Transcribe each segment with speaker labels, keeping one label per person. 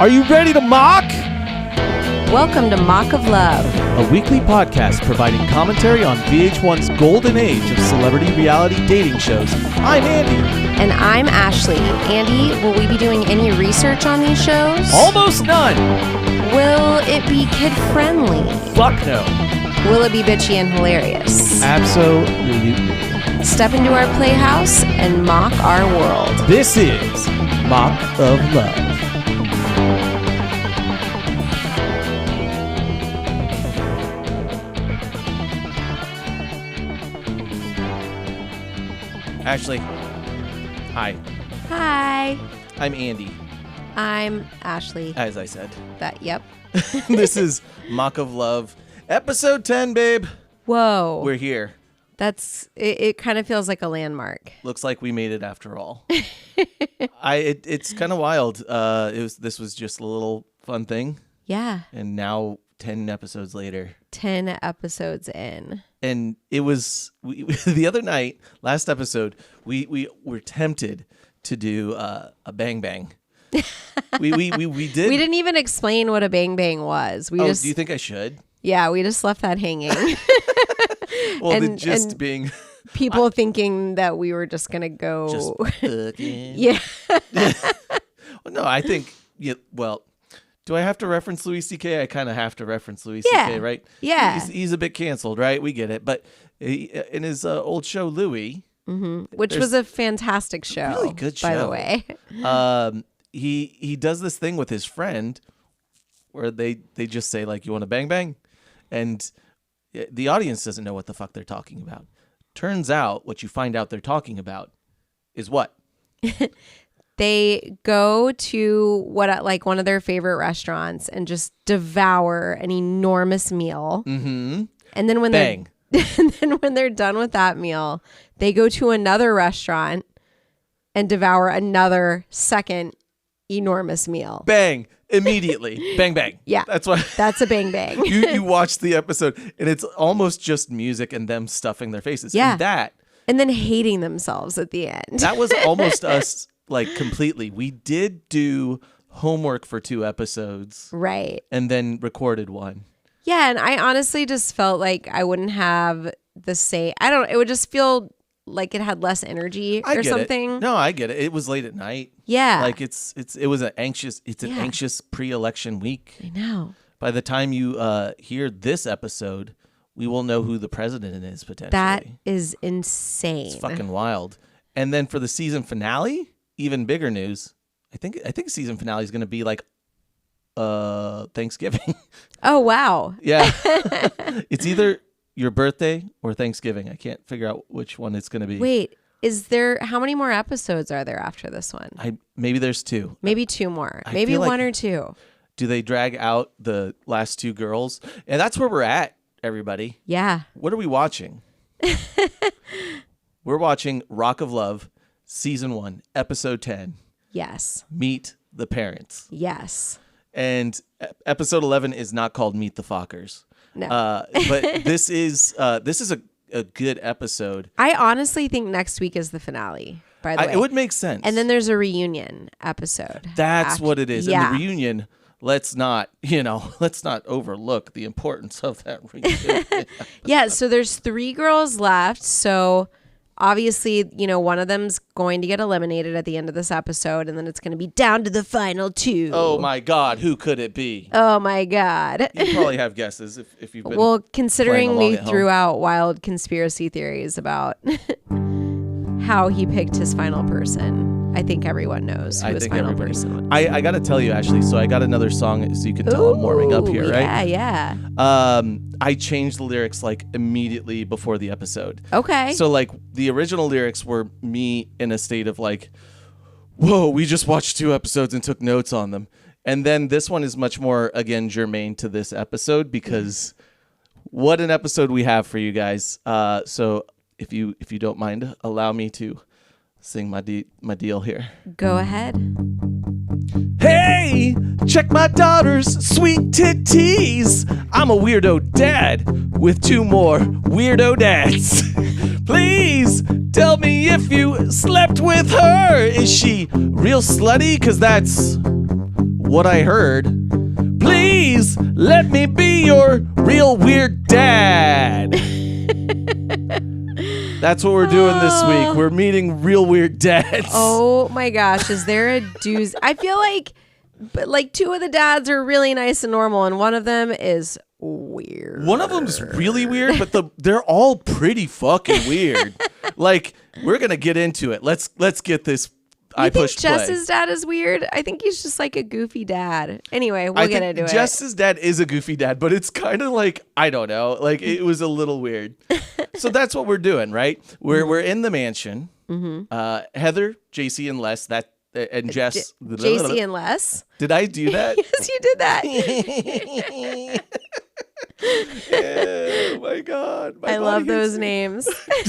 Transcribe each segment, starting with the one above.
Speaker 1: Are you ready to mock?
Speaker 2: Welcome to Mock of Love,
Speaker 1: A weekly podcast providing commentary on VH1's golden age of celebrity reality dating shows. I'm Andy.
Speaker 2: and I'm Ashley. Andy, will we be doing any research on these shows?
Speaker 1: Almost none.
Speaker 2: Will it be kid-friendly?
Speaker 1: Fuck no.
Speaker 2: Will it be bitchy and hilarious?
Speaker 1: Absolutely.
Speaker 2: Step into our playhouse and mock our world.
Speaker 1: This is Mock of Love. Ashley, hi.
Speaker 2: Hi.
Speaker 1: I'm Andy,
Speaker 2: I'm Ashley.
Speaker 1: as I said.
Speaker 2: Yep.
Speaker 1: This is Mock of Love, episode 10, babe.
Speaker 2: Whoa.
Speaker 1: We're here.
Speaker 2: It kind of feels like a landmark.
Speaker 1: Looks like we made it after all. It's kind of wild. This was just a little fun thing,
Speaker 2: Yeah.
Speaker 1: and now 10 episodes later.
Speaker 2: 10 episodes in.
Speaker 1: And it was the other night, last episode, we were tempted to do a bang bang. We did.
Speaker 2: We didn't even explain what a bang bang was.
Speaker 1: Do you think I should?
Speaker 2: Yeah, we just left that hanging.
Speaker 1: Well,
Speaker 2: And-
Speaker 1: just
Speaker 2: and-
Speaker 1: being
Speaker 2: People thinking that we were just gonna go.
Speaker 1: just fucking.
Speaker 2: Yeah.
Speaker 1: Well, no, I think. Yeah. Well, do I have to reference Louis C.K.? I kind of have to reference Louis
Speaker 2: Yeah.
Speaker 1: C.K. Right?
Speaker 2: Yeah.
Speaker 1: He's a bit canceled, right? We get it. But in his old show, Louis,
Speaker 2: Which was a fantastic show.
Speaker 1: Really good
Speaker 2: by the
Speaker 1: show.
Speaker 2: way.
Speaker 1: he does this thing with his friend where they just say, like, you want to bang bang? And the audience doesn't know what the fuck they're talking about. Turns out what you find out they're talking about is what?
Speaker 2: They go to one of their favorite restaurants and just devour an enormous meal.
Speaker 1: Mm-hmm.
Speaker 2: And then when
Speaker 1: Bang.
Speaker 2: they're done with that meal, they go to another restaurant and devour another second enormous meal.
Speaker 1: Bang. Immediately. Bang, bang.
Speaker 2: Yeah.
Speaker 1: That's why
Speaker 2: That's a bang bang.
Speaker 1: you watch the episode and it's almost just music and them stuffing their faces.
Speaker 2: Yeah.
Speaker 1: And
Speaker 2: And then hating themselves at the end.
Speaker 1: that was almost us, like, completely. We did do homework for 2 episodes
Speaker 2: Right.
Speaker 1: and then recorded one.
Speaker 2: Yeah, and I honestly just felt like I wouldn't have the same. It would just feel like it had less energy
Speaker 1: I
Speaker 2: or
Speaker 1: get
Speaker 2: something.
Speaker 1: it. No, I get it. It was late at night.
Speaker 2: Yeah.
Speaker 1: Like it was an anxious
Speaker 2: Yeah.
Speaker 1: anxious pre-election week.
Speaker 2: I know.
Speaker 1: By the time you hear this episode, we will know who the president is potentially.
Speaker 2: That is insane.
Speaker 1: It's fucking wild. And then for the season finale, even bigger news. I think season finale is going to be like Thanksgiving.
Speaker 2: Oh, wow.
Speaker 1: Yeah. It's either your birthday or Thanksgiving. I can't figure out which one it's going to be.
Speaker 2: Wait, how many more episodes are there after this one?
Speaker 1: Maybe there's 2.
Speaker 2: Maybe 2 more.
Speaker 1: I
Speaker 2: Maybe
Speaker 1: feel like-
Speaker 2: 1 or 2.
Speaker 1: Do they drag out the last 2 girls? And that's where we're at, everybody.
Speaker 2: Yeah.
Speaker 1: What are we watching? We're watching Rock of Love, Season 1, Episode 10,
Speaker 2: Yes.
Speaker 1: Meet the Parents.
Speaker 2: Yes.
Speaker 1: And Episode 11 is not called Meet the Fockers.
Speaker 2: No.
Speaker 1: But this is a good episode.
Speaker 2: I honestly think next week is the finale, by the way.
Speaker 1: It would make sense.
Speaker 2: And then there's a reunion episode.
Speaker 1: That's
Speaker 2: after-
Speaker 1: what it is.
Speaker 2: Yeah.
Speaker 1: And the reunion, let's not overlook the importance of that reunion.
Speaker 2: Yeah, so there's 3 girls left. So obviously, one of them's going to get eliminated at the end of this episode, and then it's going to be down to the final 2.
Speaker 1: Oh my God, who could it be?
Speaker 2: Oh my God.
Speaker 1: You probably have guesses if you've been.
Speaker 2: Well, considering
Speaker 1: playing along
Speaker 2: we
Speaker 1: at
Speaker 2: threw
Speaker 1: home.
Speaker 2: out wild conspiracy theories about how he picked his final person, I think everyone knows who his final person was.
Speaker 1: I got to tell you, Ashley, so I got another song so you can tell I'm warming up here, right?
Speaker 2: Yeah.
Speaker 1: I changed the lyrics like immediately before the episode.
Speaker 2: Okay.
Speaker 1: So like the original lyrics were me in a state of like, whoa, we just watched 2 episodes and took notes on them. And then this one is much more, again, germane to this episode because what an episode we have for you guys. So if you don't mind, allow me to sing my deal here.
Speaker 2: Go ahead.
Speaker 1: Hey, check my daughter's sweet titties. I'm a weirdo dad with 2 more weirdo dads. Please tell me if you slept with her. Is she real slutty? 'Cause that's what I heard. Please let me be your real weird dad. That's what we're doing this week. We're meeting real weird dads.
Speaker 2: Oh my gosh, is there a doozy? I feel like two of the dads are really nice and normal, and one of them is weird.
Speaker 1: One of them's really weird, but they're all pretty fucking weird. Like, we're gonna get into it. Let's get this. I pushed play.
Speaker 2: Jess's dad is weird? I think he's just like a goofy dad. Anyway, we'll get into it.
Speaker 1: Jess's dad is a goofy dad, but it's kind of like, I don't know, like it was a little weird. So that's what we're doing, right? We're in the mansion. Heather, JC, and Les. And Jess.
Speaker 2: JC and Les.
Speaker 1: Did I do that?
Speaker 2: Yes, you did that.
Speaker 1: Oh my God.
Speaker 2: I love those names.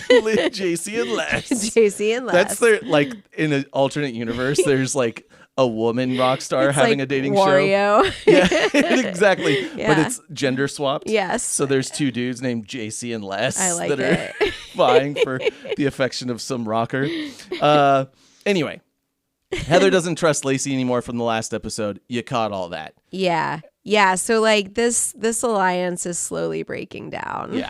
Speaker 1: JC and Les.
Speaker 2: JC and Les.
Speaker 1: That's their, like, in an alternate universe, there's like a woman rock star having
Speaker 2: like
Speaker 1: a dating
Speaker 2: Wario.
Speaker 1: show. Yeah, exactly.
Speaker 2: Yeah.
Speaker 1: But it's gender swapped.
Speaker 2: Yes.
Speaker 1: So there's two dudes named JC and Les
Speaker 2: I like
Speaker 1: that
Speaker 2: it.
Speaker 1: are vying for the affection of some rocker. Anyway, Heather doesn't trust Lacey anymore from the last episode. You caught all that.
Speaker 2: Yeah. Yeah. So like this alliance is slowly breaking down.
Speaker 1: Yeah.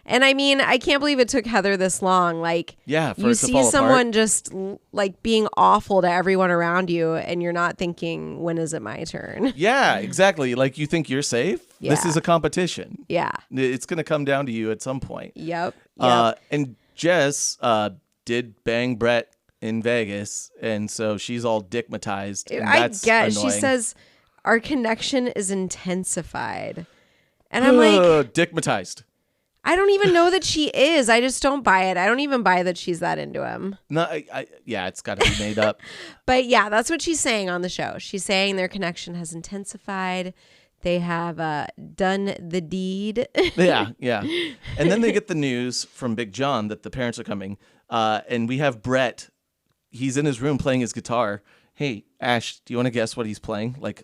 Speaker 2: And I mean, I can't believe it took Heather this long. Like,
Speaker 1: yeah, for
Speaker 2: you
Speaker 1: it to
Speaker 2: see
Speaker 1: fall
Speaker 2: someone
Speaker 1: apart.
Speaker 2: just like being awful to everyone around you, and you're not thinking, when is it my turn?
Speaker 1: Yeah, exactly. Like, you think you're safe? This
Speaker 2: Yeah.
Speaker 1: is a competition.
Speaker 2: Yeah.
Speaker 1: It's going to come down to you at some point.
Speaker 2: Yep.
Speaker 1: And Jess did bang Bret in Vegas, and so she's all dickmatized. And that's annoying.
Speaker 2: She says our connection is intensified, and I'm like,
Speaker 1: dickmatized.
Speaker 2: I don't even know that she is. I just don't buy it. I don't even buy that she's that into him.
Speaker 1: No, yeah, it's got to be made up.
Speaker 2: But yeah, that's what she's saying on the show. She's saying their connection has intensified. They have done the deed.
Speaker 1: Yeah. And then they get the news from Big John that the parents are coming, and we have Bret. He's in his room playing his guitar. Hey, Ash, do you want to guess what he's playing? Like,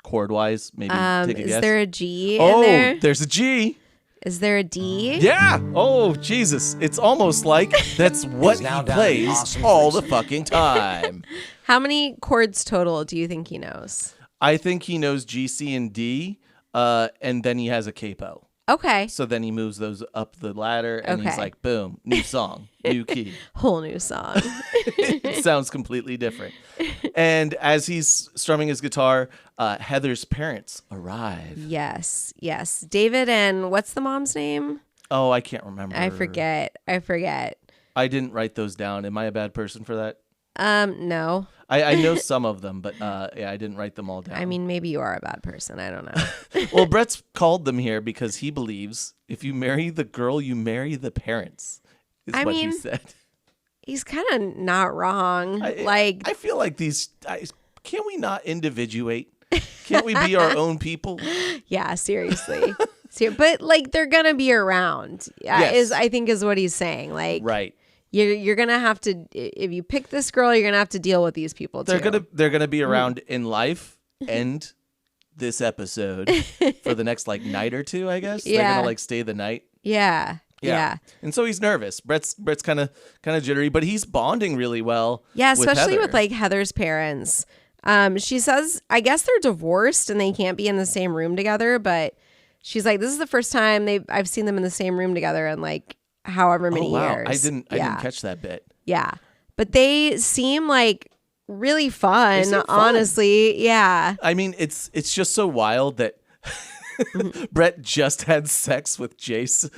Speaker 1: chord-wise, maybe take a guess.
Speaker 2: Is there a G in there?
Speaker 1: There's a G.
Speaker 2: Is there a D?
Speaker 1: Yeah. Oh, Jesus. It's almost like that's what he plays
Speaker 3: awesome
Speaker 1: all the fucking time.
Speaker 2: How many chords total do you think he knows?
Speaker 1: I think he knows G, C, and D, and then he has a capo.
Speaker 2: Okay.
Speaker 1: So then he moves those up the ladder, and he's
Speaker 2: Okay.
Speaker 1: like, boom, new song, new key.
Speaker 2: Whole new song.
Speaker 1: It sounds completely different. And as he's strumming his guitar, Heather's parents arrive.
Speaker 2: Yes. David and what's the mom's name?
Speaker 1: Oh, I can't remember.
Speaker 2: I forget.
Speaker 1: I didn't write those down. Am I a bad person for that?
Speaker 2: No.
Speaker 1: I know some of them, but yeah, I didn't write them all down.
Speaker 2: I mean, maybe you are a bad person. I don't know.
Speaker 1: Well, Bret's called them here because he believes if you marry the girl, you marry the parents, is what he said.
Speaker 2: He's kind of not wrong.
Speaker 1: I feel like these, can't we not individuate? Can't we be our own people?
Speaker 2: Yeah, seriously. But like, they're going to be around,
Speaker 1: Yes.
Speaker 2: I think is what he's saying. Like,
Speaker 1: Right.
Speaker 2: You're gonna have to, if you pick this girl, you're gonna have to deal with these people too.
Speaker 1: They're gonna be around in life and this episode for the next like night or two, I guess.
Speaker 2: Yeah.
Speaker 1: They're gonna like stay the night.
Speaker 2: Yeah.
Speaker 1: And so he's nervous. Bret's kind of jittery, but he's bonding really well.
Speaker 2: Yeah,
Speaker 1: with
Speaker 2: especially
Speaker 1: Heather.
Speaker 2: with like Heather's parents. She says, I guess they're divorced and they can't be in the same room together, but she's like, this is the first time I've seen them in the same room together in like however many years.
Speaker 1: I didn't catch that bit.
Speaker 2: Yeah. But they seem like really fun, honestly. Yeah.
Speaker 1: I mean, it's just so wild that Bret just had sex with Jason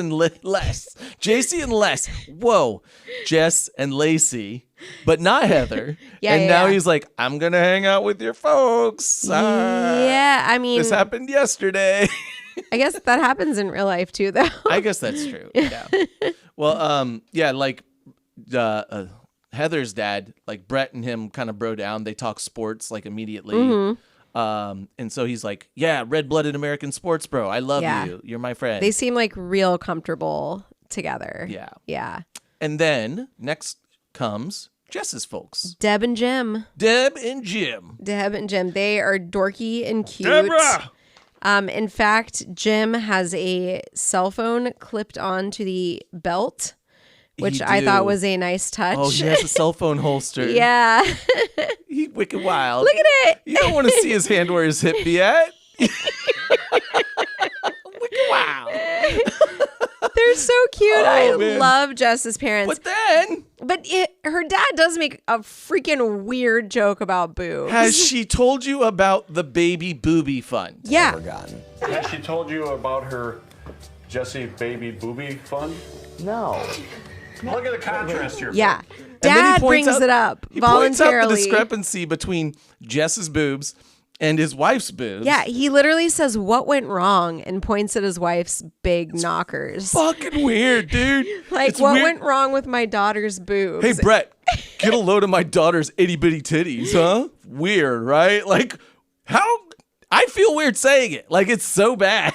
Speaker 1: Les. JC and Les. Whoa. Jess and Lacey, but not Heather. Now he's like, I'm going to hang out with your folks.
Speaker 2: Yeah. I mean,
Speaker 1: this happened yesterday.
Speaker 2: I guess that happens in real life too, though.
Speaker 1: I guess that's true. Yeah. Well, yeah, like Heather's dad, like Bret and him kind of bro down. They talk sports like immediately. And so he's like, yeah, red-blooded American sports bro. I love you. You're my friend.
Speaker 2: They seem like real comfortable together.
Speaker 1: Yeah.
Speaker 2: Yeah.
Speaker 1: And then next comes Jess's folks.
Speaker 2: Deb and Jim.
Speaker 1: Deb and Jim.
Speaker 2: They are dorky and cute.
Speaker 1: Deborah!
Speaker 2: In fact, Jim has a cell phone clipped onto the belt which
Speaker 1: He
Speaker 2: I
Speaker 1: do.
Speaker 2: thought was a nice touch.
Speaker 1: Oh, he has a cell phone holster.
Speaker 2: Yeah.
Speaker 1: He wicked wild.
Speaker 2: Look at it.
Speaker 1: You don't want to see his hand where his hip be at. Wicked wild.
Speaker 2: They're so cute. I
Speaker 1: man.
Speaker 2: love Jess's parents.
Speaker 1: But
Speaker 2: Her dad does make a freaking weird joke about boobs.
Speaker 1: has she told you about the baby booby fund?
Speaker 2: Yeah.
Speaker 3: Forgotten.
Speaker 4: Has she told you about her Jessie baby booby fund?
Speaker 3: No.
Speaker 4: Look at the contrast here.
Speaker 2: Yeah.
Speaker 1: And then he
Speaker 2: Dad
Speaker 1: points
Speaker 2: brings
Speaker 1: out-
Speaker 2: it up
Speaker 1: He points out
Speaker 2: voluntarily.
Speaker 1: the discrepancy between Jess's boobs and his wife's boobs.
Speaker 2: Yeah, he literally says what went wrong and points at his wife's big knockers.
Speaker 1: Fucking weird, dude.
Speaker 2: Like,
Speaker 1: It's
Speaker 2: what
Speaker 1: weird.
Speaker 2: went wrong with my daughter's boobs?
Speaker 1: Hey, Brett, get a load of my daughter's itty bitty titties, huh? Weird, right? Like, how? I feel weird saying it. Like, it's so bad.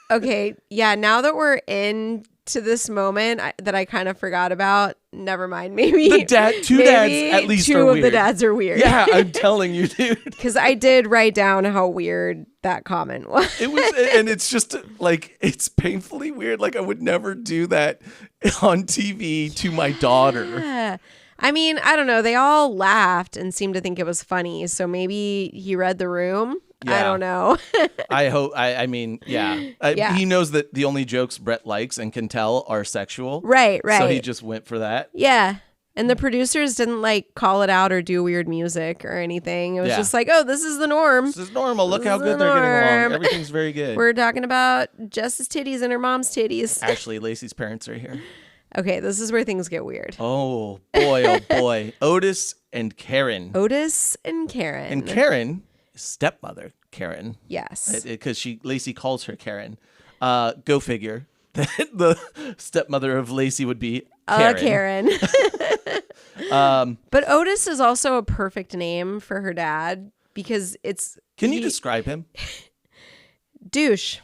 Speaker 2: Okay, yeah, now that we're into this moment that I kind of forgot about, never mind. Maybe
Speaker 1: The two dads at least
Speaker 2: two
Speaker 1: are
Speaker 2: of the
Speaker 1: weird.
Speaker 2: dads are weird.
Speaker 1: Yeah, I'm telling you, dude.
Speaker 2: Because I did write down how weird that comment was.
Speaker 1: It was, and it's just like, it's painfully weird. Like, I would never do that on TV to my daughter.
Speaker 2: Yeah. I mean, I don't know. They all laughed and seemed to think it was funny. So maybe he read the room. I
Speaker 1: Yeah.
Speaker 2: don't know.
Speaker 1: I hope, I mean, yeah.
Speaker 2: Yeah.
Speaker 1: He knows that the only jokes Brett likes and can tell are sexual.
Speaker 2: Right.
Speaker 1: So he just went for that.
Speaker 2: Yeah. And the producers didn't like call it out or do weird music or anything. It was
Speaker 1: Yeah.
Speaker 2: just like, oh, this is the norm.
Speaker 1: This is normal. Look
Speaker 2: This
Speaker 1: how
Speaker 2: is
Speaker 1: good
Speaker 2: the
Speaker 1: they're getting along.
Speaker 2: norm.
Speaker 1: Everything's very good.
Speaker 2: We're talking about Jess's titties and her mom's titties.
Speaker 1: Actually, Lacey's parents are here.
Speaker 2: Okay, this is where things get weird.
Speaker 1: Oh boy. Otis and Karen.
Speaker 2: Otis and Karen.
Speaker 1: And Karen, stepmother Karen,
Speaker 2: Yes.
Speaker 1: because Lacey calls her Karen. Go figure. The stepmother of Lacey would be Karen.
Speaker 2: Karen. But Otis is also a perfect name for her dad because it's
Speaker 1: Can you describe him?
Speaker 2: douche.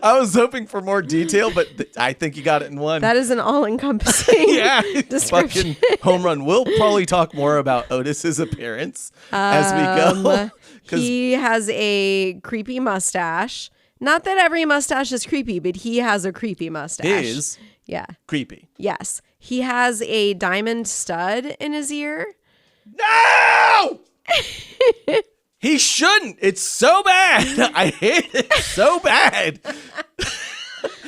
Speaker 1: I was hoping for more detail, but I think you got it in one.
Speaker 2: That is an all-encompassing
Speaker 1: yeah,
Speaker 2: description.
Speaker 1: fucking home run. We'll probably talk more about Otis's appearance as we go. 'Cause
Speaker 2: He has a creepy mustache. Not that every mustache is creepy, but he has a creepy mustache.
Speaker 1: is
Speaker 2: Yeah.
Speaker 1: creepy.
Speaker 2: Yes. He has a diamond stud in his ear.
Speaker 1: No! He shouldn't. It's so bad. I hate it so bad.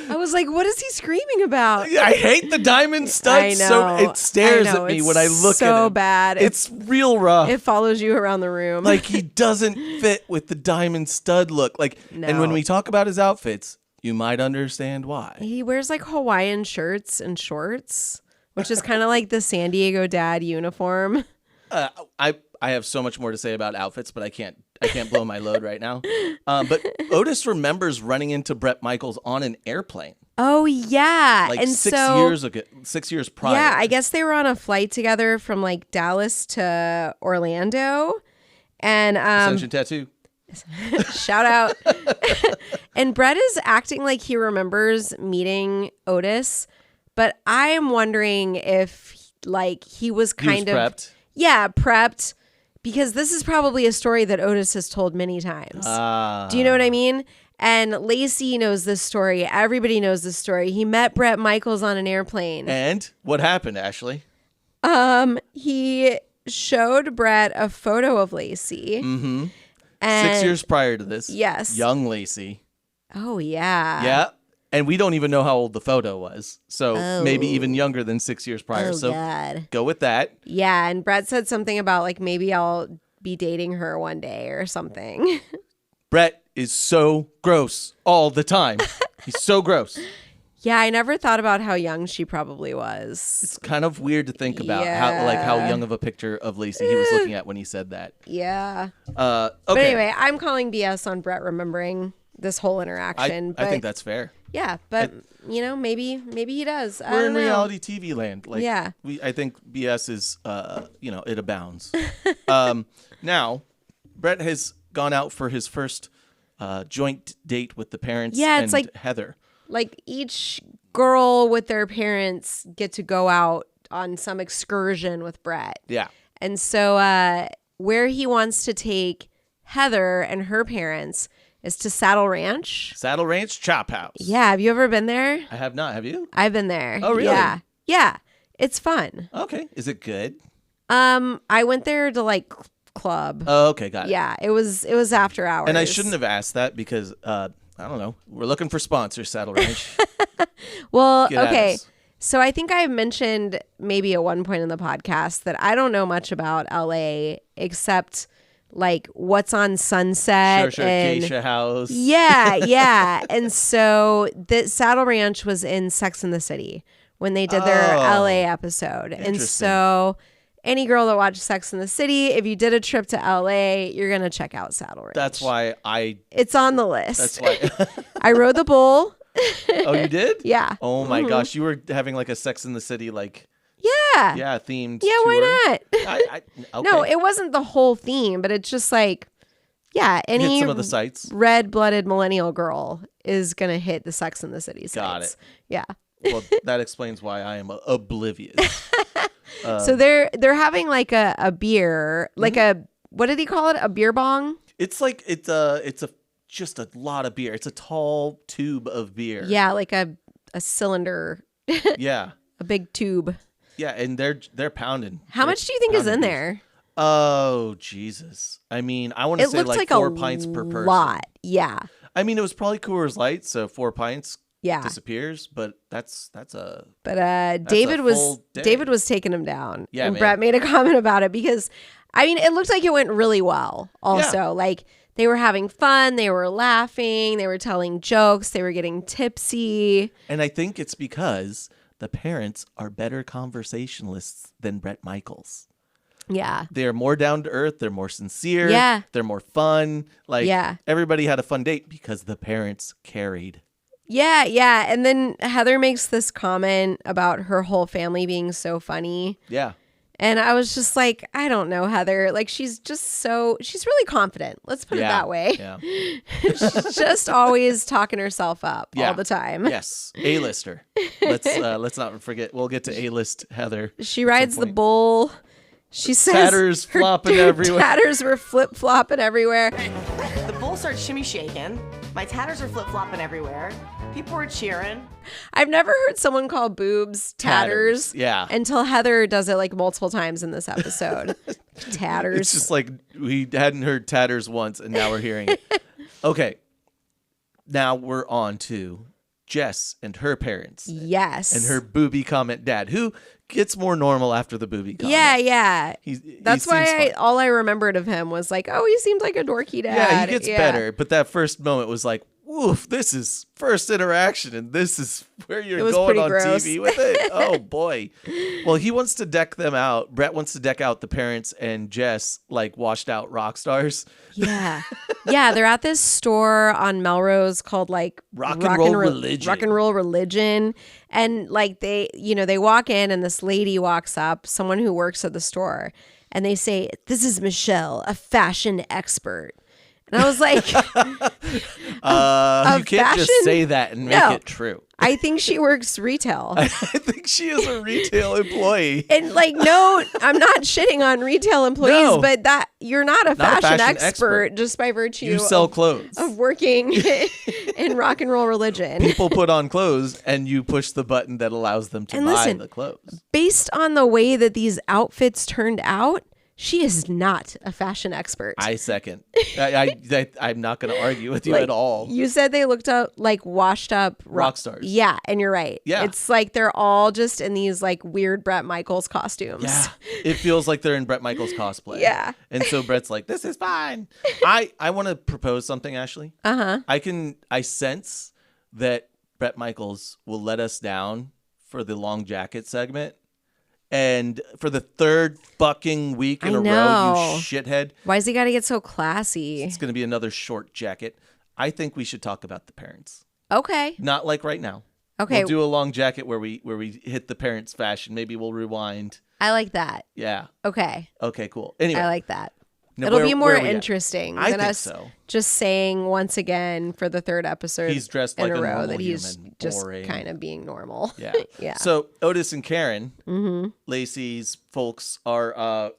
Speaker 2: I was like, what is he screaming about?
Speaker 1: I hate the diamond stud.
Speaker 2: I
Speaker 1: So
Speaker 2: know.
Speaker 1: it stares
Speaker 2: I know.
Speaker 1: at me
Speaker 2: It's
Speaker 1: when I look at
Speaker 2: so
Speaker 1: him.
Speaker 2: bad.
Speaker 1: It's real rough.
Speaker 2: It follows you around the room.
Speaker 1: Like he doesn't fit with the diamond stud look. Like, and when
Speaker 2: No.
Speaker 1: we talk about his outfits, you might understand why.
Speaker 2: He wears like Hawaiian shirts and shorts, which is kind of like the San Diego dad uniform.
Speaker 1: I have so much more to say about outfits, but I can't blow my load right now. But Otis remembers running into Bret Michaels on an airplane
Speaker 2: Oh yeah,
Speaker 1: like
Speaker 2: and
Speaker 1: 6
Speaker 2: so
Speaker 1: years ago, 6 years prior.
Speaker 2: yeah, I guess they were on a flight together from like Dallas to Orlando, and
Speaker 1: Ascension tattoo.
Speaker 2: shout out. And Brett is acting like he remembers meeting Otis, but I am wondering if like he was
Speaker 1: He was
Speaker 2: kind of
Speaker 1: prepped.
Speaker 2: Yeah, prepped. Because this is probably a story that Otis has told many times. Do you know what I mean? And Lacey knows this story. Everybody knows this story. He met Bret Michaels on an airplane.
Speaker 1: And what happened, Ashley?
Speaker 2: He showed Bret a photo of Lacey.
Speaker 1: Mm-hmm.
Speaker 2: And
Speaker 1: 6 years prior to this.
Speaker 2: Yes.
Speaker 1: Young Lacey.
Speaker 2: Oh, yeah.
Speaker 1: Yeah. And we don't even know how old the photo was. So maybe even younger than 6 years prior.
Speaker 2: Oh,
Speaker 1: so
Speaker 2: God.
Speaker 1: go with that.
Speaker 2: Yeah, and Brett said something about like maybe I'll be dating her one day or something.
Speaker 1: Brett is so gross all the time. He's so gross.
Speaker 2: Yeah, I never thought about how young she probably was.
Speaker 1: It's kind of weird to think about how young of a picture of Lacey he was looking at when he said that.
Speaker 2: Yeah.
Speaker 1: Okay.
Speaker 2: But anyway, I'm calling BS on Brett remembering this whole interaction.
Speaker 1: I think that's fair.
Speaker 2: Yeah, but you know, maybe he does. I
Speaker 1: We're
Speaker 2: don't
Speaker 1: in
Speaker 2: know.
Speaker 1: reality TV land. Like,
Speaker 2: Yeah.
Speaker 1: I think BS is, it abounds. Now, Brett has gone out for his first joint date with the parents.
Speaker 2: Yeah,
Speaker 1: and
Speaker 2: it's like-
Speaker 1: Heather.
Speaker 2: Like each girl with their parents get to go out on some excursion with Brett.
Speaker 1: Yeah.
Speaker 2: And so where he wants to take Heather and her parents is to Saddle Ranch.
Speaker 1: Saddle Ranch Chop House.
Speaker 2: Yeah. Have you ever been there?
Speaker 1: I have not. Have you?
Speaker 2: I've been there.
Speaker 1: Oh, really?
Speaker 2: Yeah. Yeah. It's fun.
Speaker 1: Okay. Is it good?
Speaker 2: I went there to like club.
Speaker 1: Oh, okay. Got it.
Speaker 2: Yeah. It was after hours.
Speaker 1: And I shouldn't have asked that because, I don't know. We're looking for sponsors, Saddle Ranch.
Speaker 2: Well,
Speaker 1: Get at
Speaker 2: okay.
Speaker 1: us.
Speaker 2: So I think I mentioned maybe at one point in the podcast that I don't know much about LA except like what's on Sunset.
Speaker 1: Sure.
Speaker 2: And
Speaker 1: Geisha House.
Speaker 2: yeah, yeah. And so the Saddle Ranch was in Sex and the City when they did their LA episode. And
Speaker 1: Interesting.
Speaker 2: so any girl that watched Sex and the City, if you did a trip to LA, you're going to check out Saddle Ranch.
Speaker 1: That's why
Speaker 2: It's on the list.
Speaker 1: That's why.
Speaker 2: I rode the bull.
Speaker 1: Oh, you did?
Speaker 2: Yeah.
Speaker 1: Oh my gosh, you were having like a Sex in the City
Speaker 2: Yeah.
Speaker 1: themed.
Speaker 2: Yeah,
Speaker 1: tour.
Speaker 2: why not?
Speaker 1: Okay.
Speaker 2: No, it wasn't the whole theme, but it's just like, yeah, any
Speaker 1: hit some of the sites.
Speaker 2: red-blooded millennial girl is gonna hit the Sex and the City sites.
Speaker 1: Got it.
Speaker 2: Yeah.
Speaker 1: Well, that explains why I am oblivious.
Speaker 2: So they're having like a beer, like a what did he call it? A beer bong?
Speaker 1: It's like it's just a lot of beer. It's a tall tube of beer.
Speaker 2: Yeah, like a cylinder,
Speaker 1: Yeah.
Speaker 2: a big tube.
Speaker 1: Yeah, and they're pounding.
Speaker 2: How much do you think is in there?
Speaker 1: Oh, Jesus. I mean, I want to
Speaker 2: It
Speaker 1: say
Speaker 2: looked
Speaker 1: like
Speaker 2: like
Speaker 1: 4
Speaker 2: a
Speaker 1: pints per person.
Speaker 2: lot. Yeah.
Speaker 1: I mean, it was probably Coors Light, so 4 pints
Speaker 2: Yeah.
Speaker 1: disappears, but that's a
Speaker 2: But David was
Speaker 1: full day.
Speaker 2: taking him down.
Speaker 1: Yeah,
Speaker 2: and
Speaker 1: man.
Speaker 2: Brett made a comment about it because I mean it looked like it went really well also.
Speaker 1: Yeah.
Speaker 2: Like they were having fun, they were laughing, they were telling jokes, they were getting tipsy.
Speaker 1: And I think it's because the parents are better conversationalists than Bret Michaels.
Speaker 2: Yeah.
Speaker 1: They're more down to earth. They're more sincere.
Speaker 2: Yeah.
Speaker 1: They're more fun. Like,
Speaker 2: Yeah.
Speaker 1: everybody had a fun date because the parents carried.
Speaker 2: Yeah, yeah. And then Heather makes this comment about her whole family being so funny.
Speaker 1: Yeah.
Speaker 2: And I was just like, I don't know, Heather. Like she's really confident. Let's put it that way.
Speaker 1: Yeah.
Speaker 2: She's just always talking herself up
Speaker 1: Yeah.
Speaker 2: all the time.
Speaker 1: Yes. A-lister. Let's not forget. We'll get to A-list Heather.
Speaker 2: She rides the
Speaker 1: point.
Speaker 2: bull. She says
Speaker 1: Tatters
Speaker 2: her
Speaker 1: flopping everywhere.
Speaker 2: Tatters were flip flopping everywhere.
Speaker 3: The bull starts shimmy shaking. My tatters are flip flopping everywhere. People were cheering.
Speaker 2: I've never heard someone call boobs tatters.
Speaker 1: Yeah.
Speaker 2: Until Heather does it like multiple times in this episode. Tatters.
Speaker 1: It's just like we hadn't heard tatters once, and now we're hearing it. Okay. Now we're on to Jess and her parents.
Speaker 2: Yes.
Speaker 1: And her booby comment dad, who gets more normal after the booby comment.
Speaker 2: Yeah, yeah. That's why
Speaker 1: seems fine.
Speaker 2: all I remembered of him was like, oh, he seemed like a dorky dad.
Speaker 1: Yeah, he gets better. But that first moment was like, woof, this is first interaction, and this is where you're
Speaker 2: was
Speaker 1: going
Speaker 2: pretty
Speaker 1: on
Speaker 2: gross.
Speaker 1: TV with it. Oh, boy. Well, he wants to deck them out. Brett wants to deck out the parents and Jess like washed out rock stars.
Speaker 2: Yeah. Yeah, they're at this store on Melrose called like
Speaker 1: Rock and Roll Religion.
Speaker 2: Rock and Roll Religion. And like they walk in and this lady walks up, someone who works at the store, and they say, "This is Michelle, a fashion expert." And I was like,
Speaker 1: You can't just
Speaker 2: fashion?
Speaker 1: say that and make
Speaker 2: No.
Speaker 1: it true.
Speaker 2: I think she works retail.
Speaker 1: I think she is a retail employee.
Speaker 2: And like, no, I'm not shitting on retail employees,
Speaker 1: No.
Speaker 2: but that you're not a
Speaker 1: Not a
Speaker 2: fashion,
Speaker 1: fashion
Speaker 2: expert,
Speaker 1: expert.
Speaker 2: just by virtue
Speaker 1: You sell clothes.
Speaker 2: of working in rock and roll religion.
Speaker 1: People put on clothes and you push the button that allows them to
Speaker 2: And
Speaker 1: buy
Speaker 2: listen,
Speaker 1: the clothes.
Speaker 2: Based on the way that these outfits turned out, she is not a fashion expert.
Speaker 1: I second. I'm not going to argue with you
Speaker 2: Like,
Speaker 1: at all.
Speaker 2: You said they looked up like washed up
Speaker 1: Rock stars.
Speaker 2: Yeah, and you're right.
Speaker 1: Yeah.
Speaker 2: It's like they're all just in these like weird Bret Michaels costumes.
Speaker 1: Yeah, it feels like they're in Bret Michaels cosplay.
Speaker 2: Yeah.
Speaker 1: And so Brett's like, this is fine. I want to propose something, Ashley.
Speaker 2: Uh-huh.
Speaker 1: I sense that Bret Michaels will let us down for the long jacket segment. And for the third fucking week in
Speaker 2: I
Speaker 1: a row,
Speaker 2: know.
Speaker 1: you shithead,
Speaker 2: Why's he got to get so classy?
Speaker 1: it's going to be another short jacket. I think we should talk about the parents.
Speaker 2: Okay.
Speaker 1: Not like right now.
Speaker 2: Okay.
Speaker 1: We'll do a long jacket where we hit the parents' fashion. Maybe we'll rewind.
Speaker 2: I like that.
Speaker 1: Yeah.
Speaker 2: Okay.
Speaker 1: Okay, cool. Anyway.
Speaker 2: I like that.
Speaker 1: Now,
Speaker 2: It'll
Speaker 1: where-
Speaker 2: be more
Speaker 1: where are we at?
Speaker 2: interesting
Speaker 1: I
Speaker 2: than
Speaker 1: think
Speaker 2: us
Speaker 1: so.
Speaker 2: just saying once again for the third episode
Speaker 1: He's dressed
Speaker 2: in
Speaker 1: like
Speaker 2: a
Speaker 1: a
Speaker 2: row
Speaker 1: normal
Speaker 2: that he's
Speaker 1: human.
Speaker 2: just
Speaker 1: Boring.
Speaker 2: kind of being normal.
Speaker 1: Yeah.
Speaker 2: Yeah.
Speaker 1: So Otis and Karen, Lacey's folks are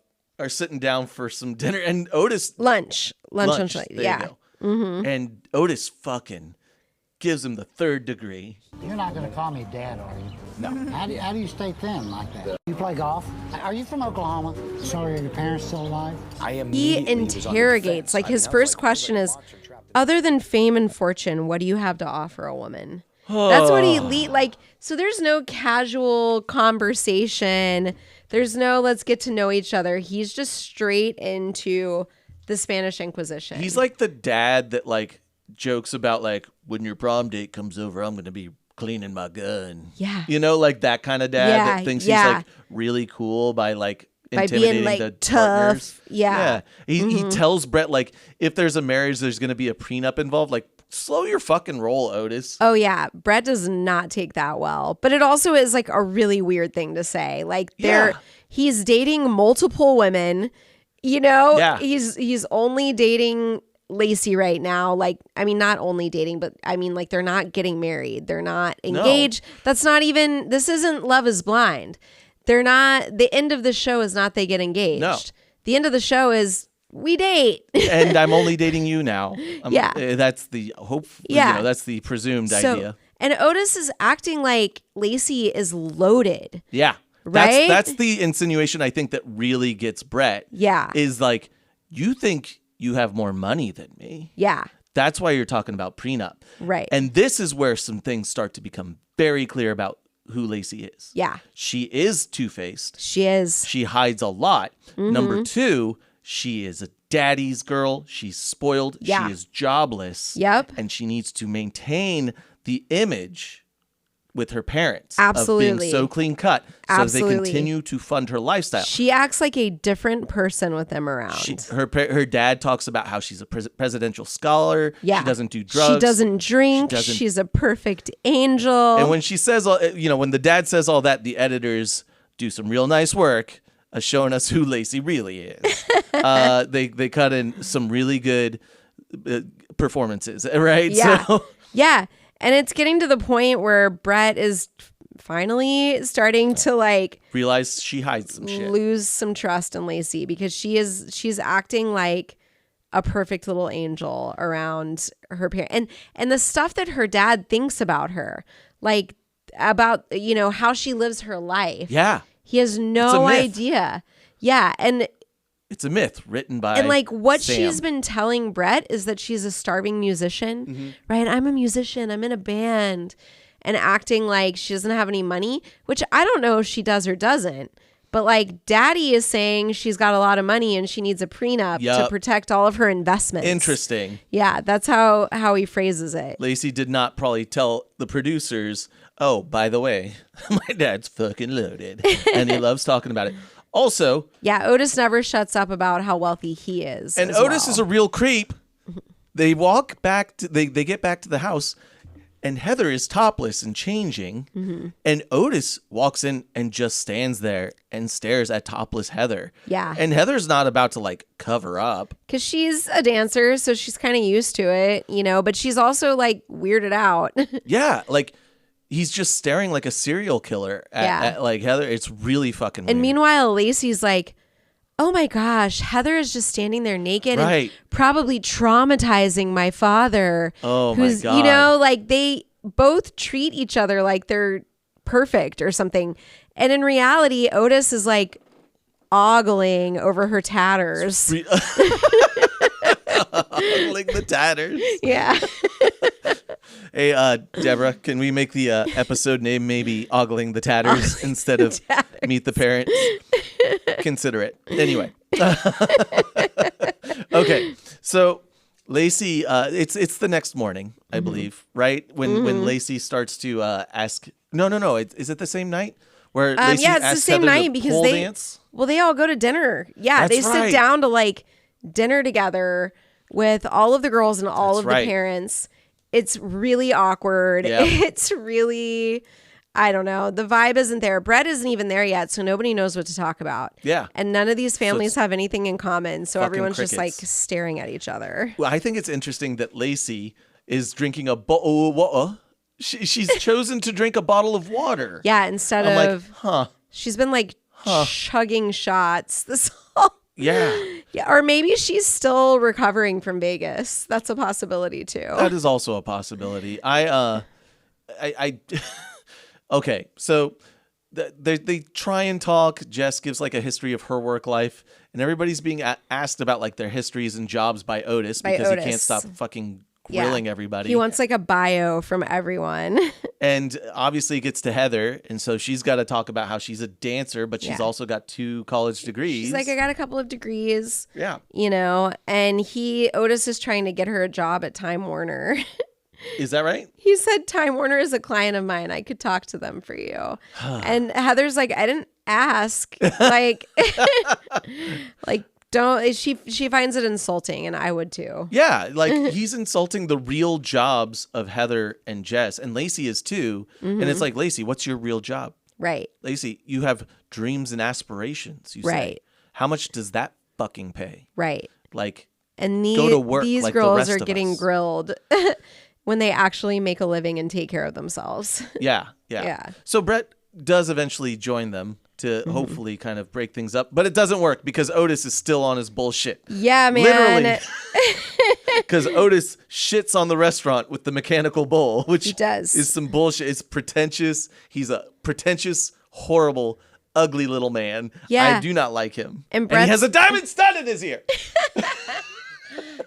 Speaker 1: sitting down for some dinner, and Otis
Speaker 2: Lunch.
Speaker 1: There
Speaker 2: Yeah.
Speaker 1: you And Otis fucking gives him the third degree.
Speaker 5: You're not going to call me Dad, are you? No. How do you stay thin like that? You play golf? Are you from Oklahoma? Sorry, are your parents still alive?
Speaker 2: He interrogates. Like, his first question is, other than fame and fortune, what do you have to offer a woman? That's what he like. So there's no casual conversation. There's no let's get to know each other. He's just straight into the Spanish Inquisition.
Speaker 1: He's like the dad that like jokes about like, when your prom date comes over, I'm going to be cleaning my gun.
Speaker 2: Yeah.
Speaker 1: You know, like that kind of dad that thinks he's like really cool by like intimidating
Speaker 2: being like
Speaker 1: the
Speaker 2: tough.
Speaker 1: partners.
Speaker 2: Yeah.
Speaker 1: He tells Bret like, if there's a marriage, there's going to be a prenup involved. Like, slow your fucking roll, Otis.
Speaker 2: Oh yeah, Bret does not take that well. But it also is like a really weird thing to say. Like he's dating multiple women. You know, he's only dating Lacey right now. Like, I mean, not only dating, but I mean, like, they're not getting married. They're not engaged. No. That's not even, this isn't Love is Blind. They're not, the end of the show is not they get engaged.
Speaker 1: No.
Speaker 2: The end of the show is we date.
Speaker 1: And I'm only dating you now.
Speaker 2: Yeah.
Speaker 1: That's the hope.
Speaker 2: Yeah.
Speaker 1: You know, that's the presumed idea.
Speaker 2: And Otis is acting like Lacey is loaded.
Speaker 1: Yeah.
Speaker 2: Right?
Speaker 1: That's the insinuation I think that really gets Bret.
Speaker 2: Yeah.
Speaker 1: Is like, you think you have more money than me.
Speaker 2: Yeah.
Speaker 1: That's why you're talking about prenup.
Speaker 2: Right.
Speaker 1: And this is where some things start to become very clear about who Lacey is.
Speaker 2: Yeah.
Speaker 1: She is two-faced.
Speaker 2: She is.
Speaker 1: She hides a lot. Number two, she is a daddy's girl. She's spoiled.
Speaker 2: Yeah.
Speaker 1: She is jobless.
Speaker 2: Yep.
Speaker 1: And she needs to maintain the image with her parents.
Speaker 2: Absolutely.
Speaker 1: Of being so clean cut.
Speaker 2: Absolutely.
Speaker 1: So they continue to fund her lifestyle.
Speaker 2: She acts like a different person with them around.
Speaker 1: Her dad talks about how she's a presidential scholar.
Speaker 2: Yeah.
Speaker 1: She doesn't do drugs.
Speaker 2: She doesn't drink. She's a perfect angel.
Speaker 1: And when she says, when the dad says all that, the editors do some real nice work showing us who Lacey really is. They cut in some really good performances, right?
Speaker 2: Yeah.
Speaker 1: So.
Speaker 2: Yeah. And it's getting to the point where Bret is finally starting to like
Speaker 1: realize she hides some shit.
Speaker 2: Lose some trust in Lacey because she's acting like a perfect little angel around her parents. And the stuff that her dad thinks about her, like about, how she lives her life.
Speaker 1: Yeah.
Speaker 2: He has no idea. Yeah. And
Speaker 1: it's a myth written by
Speaker 2: and like what
Speaker 1: Sam.
Speaker 2: She's been telling Bret is that she's a starving musician, right? I'm a musician. I'm in a band, and acting like she doesn't have any money, which I don't know if she does or doesn't. But like Daddy is saying she's got a lot of money and she needs a prenup to protect all of her investments.
Speaker 1: Interesting.
Speaker 2: Yeah, that's how he phrases it.
Speaker 1: Lacey did not probably tell the producers, oh, by the way, my dad's fucking loaded, and he loves talking about it. Also,
Speaker 2: yeah, Otis never shuts up about how wealthy he is.
Speaker 1: And Otis is a real creep. They walk back to they get back to the house, and Heather is topless and changing. And Otis walks in and just stands there and stares at topless Heather.
Speaker 2: Yeah.
Speaker 1: And Heather's not about to like cover up.
Speaker 2: Because she's a dancer, so she's kind of used to it, but she's also like weirded out.
Speaker 1: Yeah, like he's just staring like a serial killer at like Heather. It's really fucking weird.
Speaker 2: And meanwhile, Lacey's like, oh my gosh, Heather is just standing there naked and probably traumatizing my father.
Speaker 1: Oh my God.
Speaker 2: Like they both treat each other like they're perfect or something. And in reality, Otis is like ogling over her tatters.
Speaker 1: Ogling the tatters.
Speaker 2: Yeah.
Speaker 1: Hey, Deborah, can we make the episode name maybe Ogling the Tatters instead of Meet the Parents? Consider it. Anyway. Okay. So Lacey, it's the next morning, I believe, right? When Lacey starts to ask. No. Is it the same night where Lacey
Speaker 2: it's the
Speaker 1: asks
Speaker 2: same
Speaker 1: Heather
Speaker 2: night
Speaker 1: to
Speaker 2: because
Speaker 1: pole
Speaker 2: they
Speaker 1: dance?
Speaker 2: Well, they all go to dinner. Yeah,
Speaker 1: That's
Speaker 2: they sit down to like dinner together with all of the girls and all of the parents. It's really awkward.
Speaker 1: Yep.
Speaker 2: It's really, I don't know. The vibe isn't there. Bret isn't even there yet, so nobody knows what to talk about.
Speaker 1: Yeah.
Speaker 2: And none of these families have anything in common, so everyone's
Speaker 1: crickets.
Speaker 2: just like staring at each other.
Speaker 1: Well, I think it's interesting that Lacey is drinking she's chosen to drink a bottle of water.
Speaker 2: Yeah, instead
Speaker 1: I'm
Speaker 2: of,
Speaker 1: like,
Speaker 2: she's been like chugging shots this whole.
Speaker 1: Yeah.
Speaker 2: Yeah, or maybe she's still recovering from Vegas. That's a possibility too.
Speaker 1: That is also a possibility. Okay, so they try and talk. Jess gives like a history of her work life, and everybody's being asked about like their histories and jobs by Otis because he can't stop fucking grilling everybody.
Speaker 2: He wants like a bio from everyone.
Speaker 1: And obviously it gets to Heather, and so she's got to talk about how she's a dancer, but she's also got 2 college degrees.
Speaker 2: She's like, I got a couple of degrees.
Speaker 1: Yeah.
Speaker 2: You know, and Otis is trying to get her a job at Time Warner.
Speaker 1: Is that right?
Speaker 2: He said, Time Warner is a client of mine. I could talk to them for you. And Heather's like, I didn't ask. Like, don't. She finds it insulting, and I would too.
Speaker 1: Yeah, like he's insulting the real jobs of Heather and Jess, and Lacey is too. And it's like, Lacey, what's your real job?
Speaker 2: Right.
Speaker 1: Lacey, you have dreams and aspirations. You say. How much does that fucking pay?
Speaker 2: Right.
Speaker 1: Like,
Speaker 2: and
Speaker 1: go to work.
Speaker 2: These
Speaker 1: like
Speaker 2: girls
Speaker 1: the rest
Speaker 2: are getting
Speaker 1: of us.
Speaker 2: grilled. When they actually make a living and take care of themselves.
Speaker 1: Yeah. So Bret does eventually join them to hopefully kind of break things up, but it doesn't work because Otis is still on his bullshit.
Speaker 2: Yeah, man.
Speaker 1: Literally. Because Otis shits on the restaurant with the mechanical bull, which
Speaker 2: he does.
Speaker 1: Is some bullshit. It's pretentious. He's a pretentious, horrible, ugly little man.
Speaker 2: Yeah.
Speaker 1: I do not like him.
Speaker 2: And
Speaker 1: he has a diamond stud in his ear.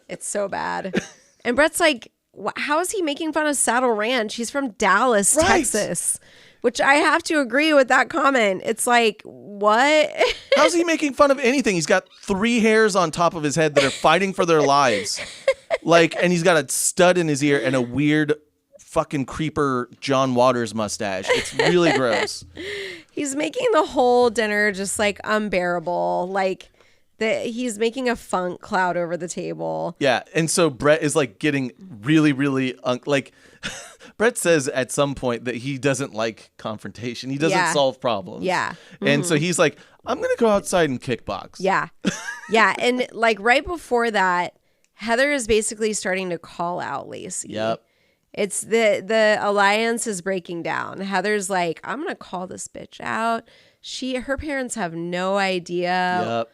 Speaker 2: It's so bad. And Bret's like, how is he making fun of Saddle Ranch? He's from Dallas, Texas. Which I have to agree with that comment. It's like, what?
Speaker 1: How's he making fun of anything? He's got 3 hairs on top of his head that are fighting for their lives. And he's got a stud in his ear and a weird fucking creeper John Waters mustache. It's really gross.
Speaker 2: He's making the whole dinner just like unbearable. Like, he's making a funk cloud over the table.
Speaker 1: Yeah, and so Bret is like getting really, really like Bret says at some point that he doesn't like confrontation. He doesn't solve problems.
Speaker 2: Yeah.
Speaker 1: And so he's like, I'm going to go outside and kickbox.
Speaker 2: Yeah. Yeah. And like right before that, Heather is basically starting to call out Lacey.
Speaker 1: Yep.
Speaker 2: It's the alliance is breaking down. Heather's like, I'm going to call this bitch out. Her parents have no idea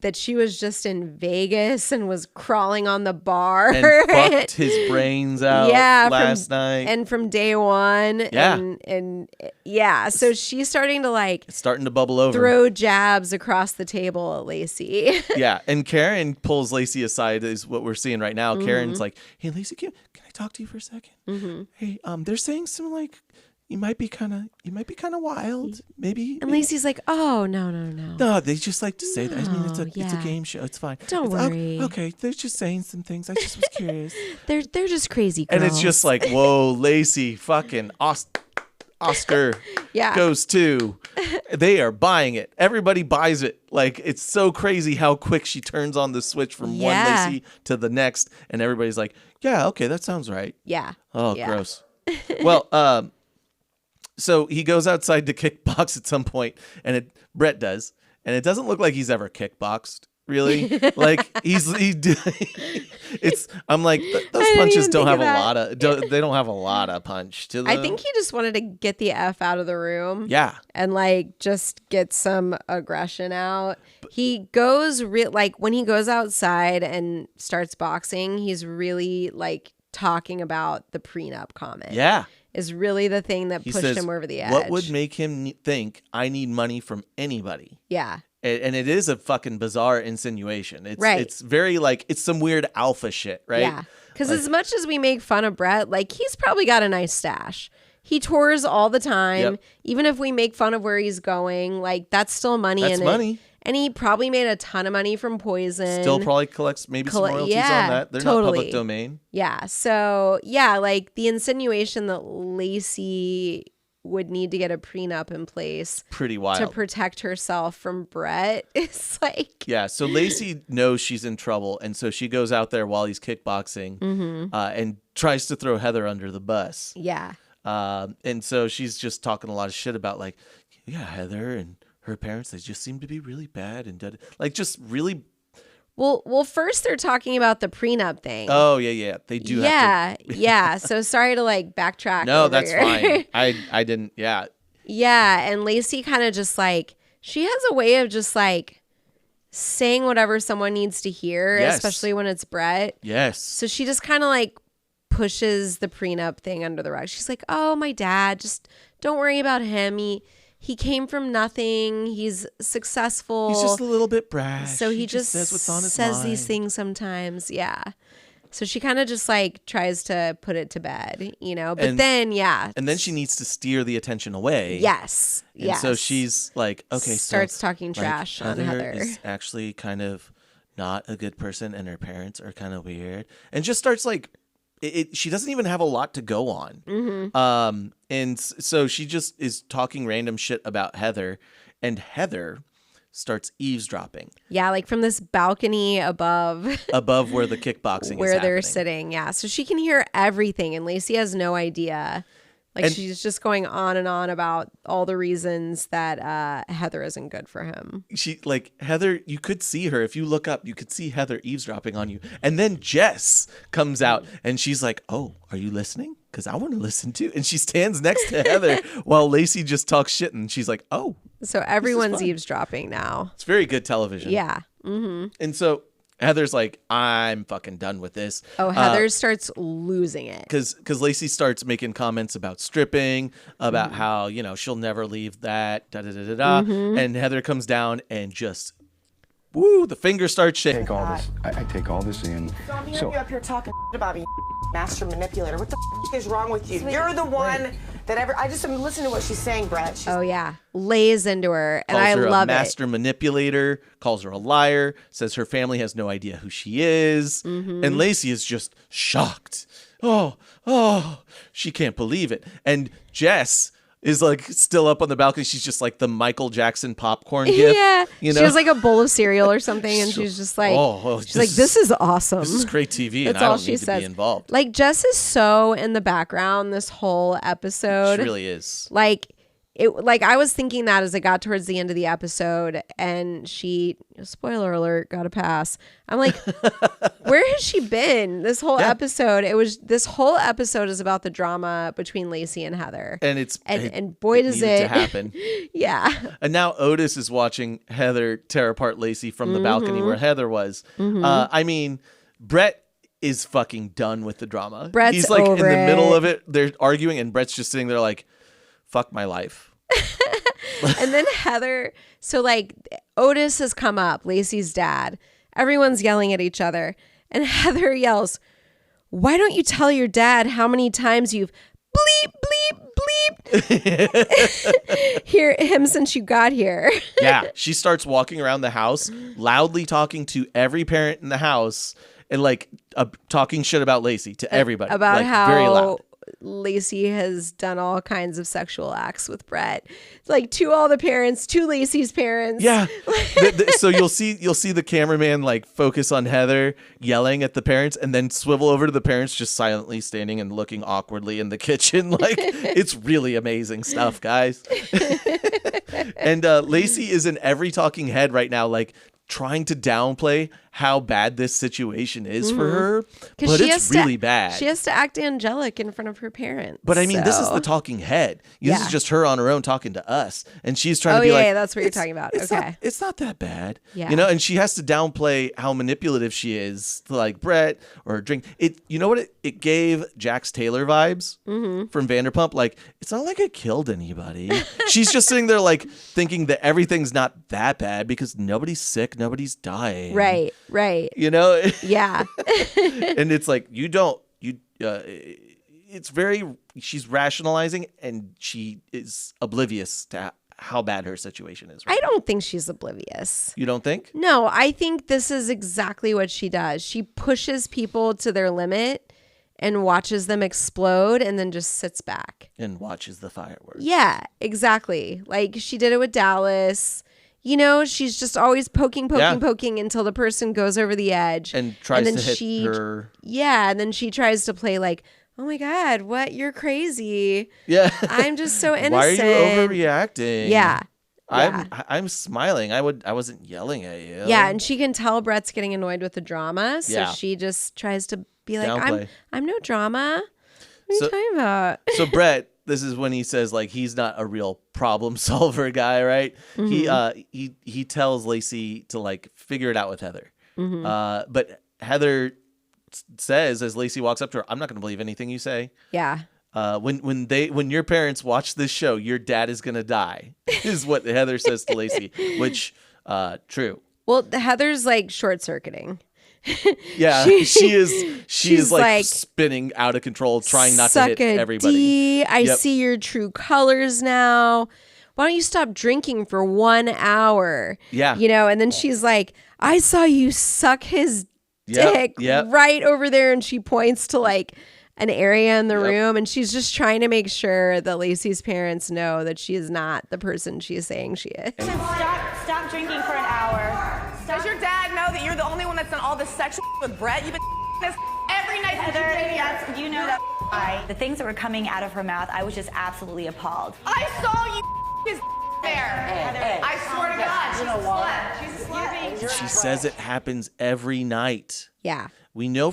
Speaker 2: that she was just in Vegas and was crawling on the bar.
Speaker 1: And fucked his brains out last night.
Speaker 2: And from day one.
Speaker 1: Yeah.
Speaker 2: And so she's starting to like...
Speaker 1: It's starting to bubble over.
Speaker 2: Throw jabs across the table at Lacey.
Speaker 1: Yeah. And Karen pulls Lacey aside is what we're seeing right now. Karen's like, hey, Lacey, can I talk to you for a second? Hey, they're saying some like... You might be kind of wild, maybe.
Speaker 2: And Lacey's like, "Oh, no.
Speaker 1: No, they just like to say that. I mean, it's a game show. It's fine.
Speaker 2: Don't worry.
Speaker 1: Okay, they're just saying some things. I just was curious.
Speaker 2: They're just crazy girls."
Speaker 1: And it's just like, whoa, Lacey, fucking Oscar goes to. They are buying it. Everybody buys it. Like, it's so crazy how quick she turns on the switch from one Lacey to the next, and everybody's like, yeah, okay, that sounds right.
Speaker 2: Yeah.
Speaker 1: Oh, gross. Well, so he goes outside to kickbox at some point, and Bret does, and it doesn't look like he's ever kickboxed. Really, like it's. I'm like those punches don't have a lot of. They don't have a lot of punch to them.
Speaker 2: I think he just wanted to get the F out of the room.
Speaker 1: Yeah,
Speaker 2: and like just get some aggression out. He goes like when he goes outside and starts boxing, he's really like talking about the prenup comment.
Speaker 1: Yeah.
Speaker 2: Is really the thing that pushed him over the edge.
Speaker 1: What would make him think I need money from anybody?
Speaker 2: Yeah.
Speaker 1: And it is a fucking bizarre insinuation. It's very like, it's some weird alpha shit, right?
Speaker 2: Yeah. Because as much as we make fun of Bret, like he's probably got a nice stash. He tours all the time.
Speaker 1: Yep.
Speaker 2: Even if we make fun of where he's going, like that's still money
Speaker 1: That's
Speaker 2: in
Speaker 1: money.
Speaker 2: it. And he probably made a ton of money from Poison.
Speaker 1: Still probably collects maybe some royalties on that. They're not public domain.
Speaker 2: Yeah. So, yeah, like the insinuation that Lacey would need to get a prenup in place.
Speaker 1: Pretty wild.
Speaker 2: To protect herself from Bret. It's like.
Speaker 1: Yeah. So Lacey knows she's in trouble. And so she goes out there while he's kickboxing and tries to throw Heather under the bus.
Speaker 2: Yeah.
Speaker 1: And so she's just talking a lot of shit about like, yeah, Heather and her parents, they just seem to be really bad and like just really.
Speaker 2: Well, first they're talking about the prenup thing.
Speaker 1: Oh yeah, they do.
Speaker 2: Yeah, yeah. So sorry to like backtrack.
Speaker 1: No, that's fine. I didn't. Yeah.
Speaker 2: Yeah, and Lacey kind of just like she has a way of just like saying whatever someone needs to hear,
Speaker 1: Yes.
Speaker 2: especially when it's Bret.
Speaker 1: Yes.
Speaker 2: So she just kind of like pushes the prenup thing under the rug. She's like, oh, my dad, just don't worry about him. He came from nothing. He's successful.
Speaker 1: He's just a little bit brash.
Speaker 2: So he just
Speaker 1: says what's on his
Speaker 2: says
Speaker 1: mind.
Speaker 2: these things sometimes. Yeah. So she kind of just like tries to put it to bed, you know, but then, yeah.
Speaker 1: And then she needs to steer the attention away.
Speaker 2: Yes.
Speaker 1: And
Speaker 2: yes.
Speaker 1: so she's like, okay,
Speaker 2: starts
Speaker 1: so,
Speaker 2: talking trash on Heather.
Speaker 1: is actually kind of not a good person, and her parents are kind of weird, and just starts like, she doesn't even have a lot to go on.
Speaker 2: Mm-hmm.
Speaker 1: And so she just is talking random shit about Heather, and Heather starts eavesdropping.
Speaker 2: Yeah, like from this balcony above
Speaker 1: Where the kickboxing
Speaker 2: where
Speaker 1: is
Speaker 2: they're
Speaker 1: happening.
Speaker 2: sitting. Yeah. So she can hear everything, and Lacey has no idea. Like,
Speaker 1: And-
Speaker 2: she's just going on and on about all the reasons that Heather isn't good for him.
Speaker 1: She like Heather, you could see her if you look up, you could see Heather eavesdropping on you. And then Jess comes out and she's like, "Oh, are you listening? Because I want to listen too." And she stands next to Heather while Lacey just talks shit, and she's like, "Oh."
Speaker 2: So everyone's
Speaker 1: fun.
Speaker 2: eavesdropping now.
Speaker 1: It's very good television.
Speaker 2: Yeah. Mm-hmm.
Speaker 1: And so Heather's like, "I'm fucking done with this."
Speaker 2: Oh, Heather starts losing it.
Speaker 1: Because Lacey starts making comments about stripping, about how, you know, she'll never leave that, da-da-da-da-da. And Heather comes down and just, woo, the finger starts shaking.
Speaker 6: Take all this. I take all this in.
Speaker 3: So I'm hearing you up here talking about me, master manipulator. What the is wrong with you? You're the one that I just am listening to what she's saying, Bret. She's
Speaker 2: Oh, yeah. Lays into her. And
Speaker 1: Calls
Speaker 2: I
Speaker 1: her
Speaker 2: love
Speaker 1: a master manipulator, calls her a liar, says her family has no idea who she is. And Lacey is just shocked. Oh, she can't believe it. And Jess is like still up on the balcony. She's just like the Michael Jackson popcorn
Speaker 2: it.
Speaker 1: gift.
Speaker 2: Yeah.
Speaker 1: You know?
Speaker 2: She has like a bowl of cereal or something. And she's just like, this is awesome.
Speaker 1: This is great TV, and
Speaker 2: That's
Speaker 1: I
Speaker 2: all
Speaker 1: don't
Speaker 2: she
Speaker 1: need to
Speaker 2: says.
Speaker 1: be involved.
Speaker 2: Like, Jess is so in the background this whole episode.
Speaker 1: She really is.
Speaker 2: Like I was thinking that as it got towards the end of the episode, and she, spoiler alert, got a pass. I'm like, where has she been this whole episode? This whole episode is about the drama between Lacey and Heather.
Speaker 1: And
Speaker 2: and boy does
Speaker 1: needed
Speaker 2: it
Speaker 1: to happen.
Speaker 2: Yeah.
Speaker 1: And now Otis is watching Heather tear apart Lacey from the balcony where Heather was. I mean, Bret is fucking done with the drama.
Speaker 2: Bret's
Speaker 1: He's like in
Speaker 2: over
Speaker 1: the middle
Speaker 2: it.
Speaker 1: of it. They're arguing, and Bret's just sitting there like, fuck my life.
Speaker 2: And then Heather, so like Otis has come up, Lacey's dad. Everyone's yelling at each other. And Heather yells, "Why don't you tell your dad how many times you've bleep, bleep, bleep hear him since you got here?"
Speaker 1: Yeah. She starts walking around the house, loudly talking to every parent in the house, and like talking shit about Lacey to everybody.
Speaker 2: About
Speaker 1: like,
Speaker 2: how
Speaker 1: very loud.
Speaker 2: Lacey has done all kinds of sexual acts with Bret, like to all the parents, to Lacey's parents.
Speaker 1: Yeah. So you'll see the cameraman like focus on Heather yelling at the parents, and then swivel over to the parents just silently standing and looking awkwardly in the kitchen. Like, it's really amazing stuff, guys. And Lacey is in every talking head right now, like trying to downplay how bad this situation is for her, but it's really bad.
Speaker 2: She has to act angelic in front of her parents.
Speaker 1: But I mean, this is
Speaker 2: so-
Speaker 1: the talking head. This
Speaker 2: Yeah.
Speaker 1: is just her on her own talking to us, and she's trying
Speaker 2: Oh,
Speaker 1: to be
Speaker 2: yeah,
Speaker 1: like,
Speaker 2: yeah, that's what you're
Speaker 1: "It's-
Speaker 2: talking about.
Speaker 1: it's
Speaker 2: Okay.
Speaker 1: not, it's not that bad,
Speaker 2: Yeah.
Speaker 1: you know." And she has to downplay how manipulative she is to like Bret or drink. It, you know what? It gave Jax Taylor vibes from Vanderpump. Like, it's not like I killed anybody. She's just sitting there like thinking that everything's not that bad because nobody's sick, nobody's dying.
Speaker 2: Right.
Speaker 1: You know.
Speaker 2: Yeah.
Speaker 1: And it's like it's very, she's rationalizing, and she is oblivious to how bad her situation is.
Speaker 2: I don't think she's oblivious.
Speaker 1: You don't think?
Speaker 2: No, I think this is exactly what she does. She pushes people to their limit and watches them explode and then just sits back.
Speaker 1: And watches the fireworks.
Speaker 2: Yeah, exactly. Like she did it with Dallas. You know, she's just always poking until the person goes over the edge.
Speaker 1: And tries
Speaker 2: then
Speaker 1: to hit her.
Speaker 2: Yeah, and then she tries to play like, "Oh my God, what? You're crazy.
Speaker 1: Yeah.
Speaker 2: I'm just so innocent."
Speaker 1: Why are you overreacting?
Speaker 2: Yeah.
Speaker 1: I'm smiling. I wasn't yelling at you.
Speaker 2: Yeah, and she can tell Bret's getting annoyed with the drama, so
Speaker 1: Yeah.
Speaker 2: she just tries to be like,
Speaker 1: Downplay.
Speaker 2: I'm no drama. What are you talking about?"
Speaker 1: So Bret when he says like he's not a real problem solver guy, right? He tells Lacey to like figure it out with Heather. But Heather says as Lacey walks up to her, I'm not going to believe anything you say.
Speaker 2: Yeah.
Speaker 1: When your parents watch this show, your dad is going to die, is what Heather says to Lacey, which true.
Speaker 2: Well, Heather's like short circuiting.
Speaker 1: Yeah, she is like spinning out of control, trying not to hit everybody.
Speaker 2: I see your true colors now. Why don't you stop drinking for 1 hour?
Speaker 1: Yeah.
Speaker 2: And then she's like, I saw you suck his dick right over there. And she points to like an area in the room, and she's just trying to make sure that Lacey's parents know that she is not the person she is saying she is.
Speaker 7: Stop drinking for an hour.
Speaker 3: Does your dad know that you're the only one that's done all this sexual with Bret? You've been this every night.
Speaker 7: Heather, you know that. The things that were coming out of her mouth, I was just absolutely appalled.
Speaker 3: I saw you his there. I swear to God, she's a slut. She's a slut.
Speaker 1: She says it happens every night.
Speaker 2: Yeah.
Speaker 1: We know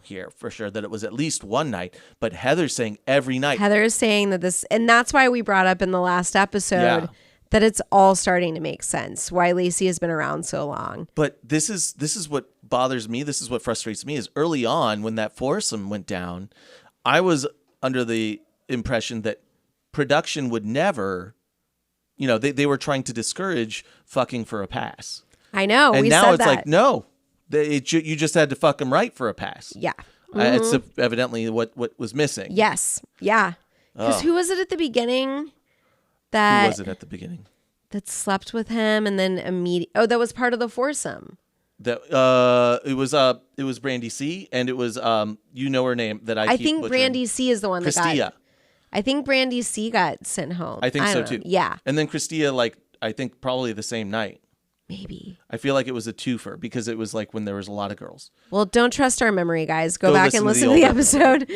Speaker 1: here for sure that it was at least one night, but Heather's saying every night.
Speaker 2: Heather is saying that this, and that's why we brought up in the last episode that it's all starting to make sense why Lacey has been around so long.
Speaker 1: But this is what bothers me. This is what frustrates me is early on when that foursome went down, I was under the impression that production would never, they were trying to discourage fucking for a pass.
Speaker 2: I know.
Speaker 1: And
Speaker 2: we
Speaker 1: now
Speaker 2: said
Speaker 1: it's
Speaker 2: that.
Speaker 1: like, no, you just had to fuck them right for a pass.
Speaker 2: Yeah.
Speaker 1: It's evidently what was missing.
Speaker 2: Yes. Yeah. Because who was it at the beginning? That
Speaker 1: who was it at the beginning?
Speaker 2: That slept with him and then that was part of the foursome.
Speaker 1: That it was Brandy C, and it was her name that I keep
Speaker 2: think
Speaker 1: butchering.
Speaker 2: Brandy C is the one that got. I think Brandy C got sent home.
Speaker 1: I think so too.
Speaker 2: Yeah.
Speaker 1: And then Christia, I think probably the same night.
Speaker 2: Maybe.
Speaker 1: I feel like it was a twofer because it was like when there was a lot of girls.
Speaker 2: Well, don't trust our memory, guys. Go back and listen to the episode.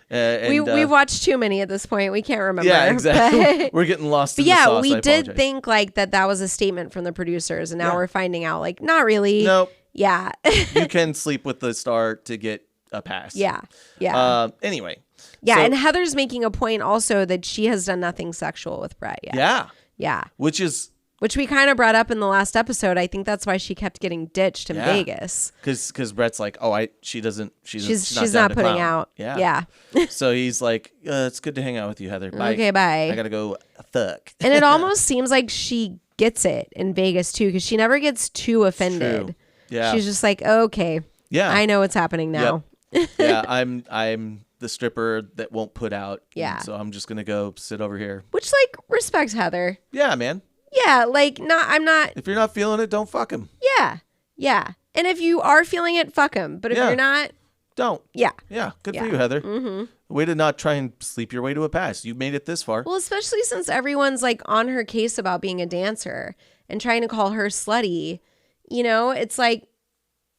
Speaker 2: We've watched too many at this point. We can't remember.
Speaker 1: Yeah, exactly. We're getting lost in the sauce.
Speaker 2: We did think like that was a statement from the producers, and now we're finding out like not really.
Speaker 1: Nope.
Speaker 2: Yeah.
Speaker 1: You can sleep with the star to get a pass.
Speaker 2: Yeah. Yeah.
Speaker 1: Anyway.
Speaker 2: Yeah, and Heather's making a point also that she has done nothing sexual with Bret yet.
Speaker 1: Yeah.
Speaker 2: Yeah.
Speaker 1: Which
Speaker 2: we kind of brought up in the last episode. I think that's why she kept getting ditched in Vegas.
Speaker 1: Because Bret's like, she's
Speaker 2: not putting out.
Speaker 1: Yeah. So he's like, it's good to hang out with you, Heather. Bye.
Speaker 2: Okay, bye.
Speaker 1: I gotta go fuck.
Speaker 2: And it almost seems like she gets it in Vegas too, because she never gets too offended.
Speaker 1: True. Yeah.
Speaker 2: She's just like, okay,
Speaker 1: yeah,
Speaker 2: I know what's happening now.
Speaker 1: Yep. Yeah, I'm the stripper that won't put out.
Speaker 2: Yeah.
Speaker 1: So I'm just gonna go sit over here.
Speaker 2: Which respects Heather.
Speaker 1: Yeah, man.
Speaker 2: Yeah, I'm not.
Speaker 1: If you're not feeling it, don't fuck him.
Speaker 2: Yeah, yeah. And if you are feeling it, fuck him. But if you're not,
Speaker 1: don't.
Speaker 2: Yeah.
Speaker 1: Yeah. Good for you, Heather. Mm-hmm. Way to not try and sleep your way to a pass. You made it this far.
Speaker 2: Well, especially since everyone's on her case about being a dancer and trying to call her slutty. It's like,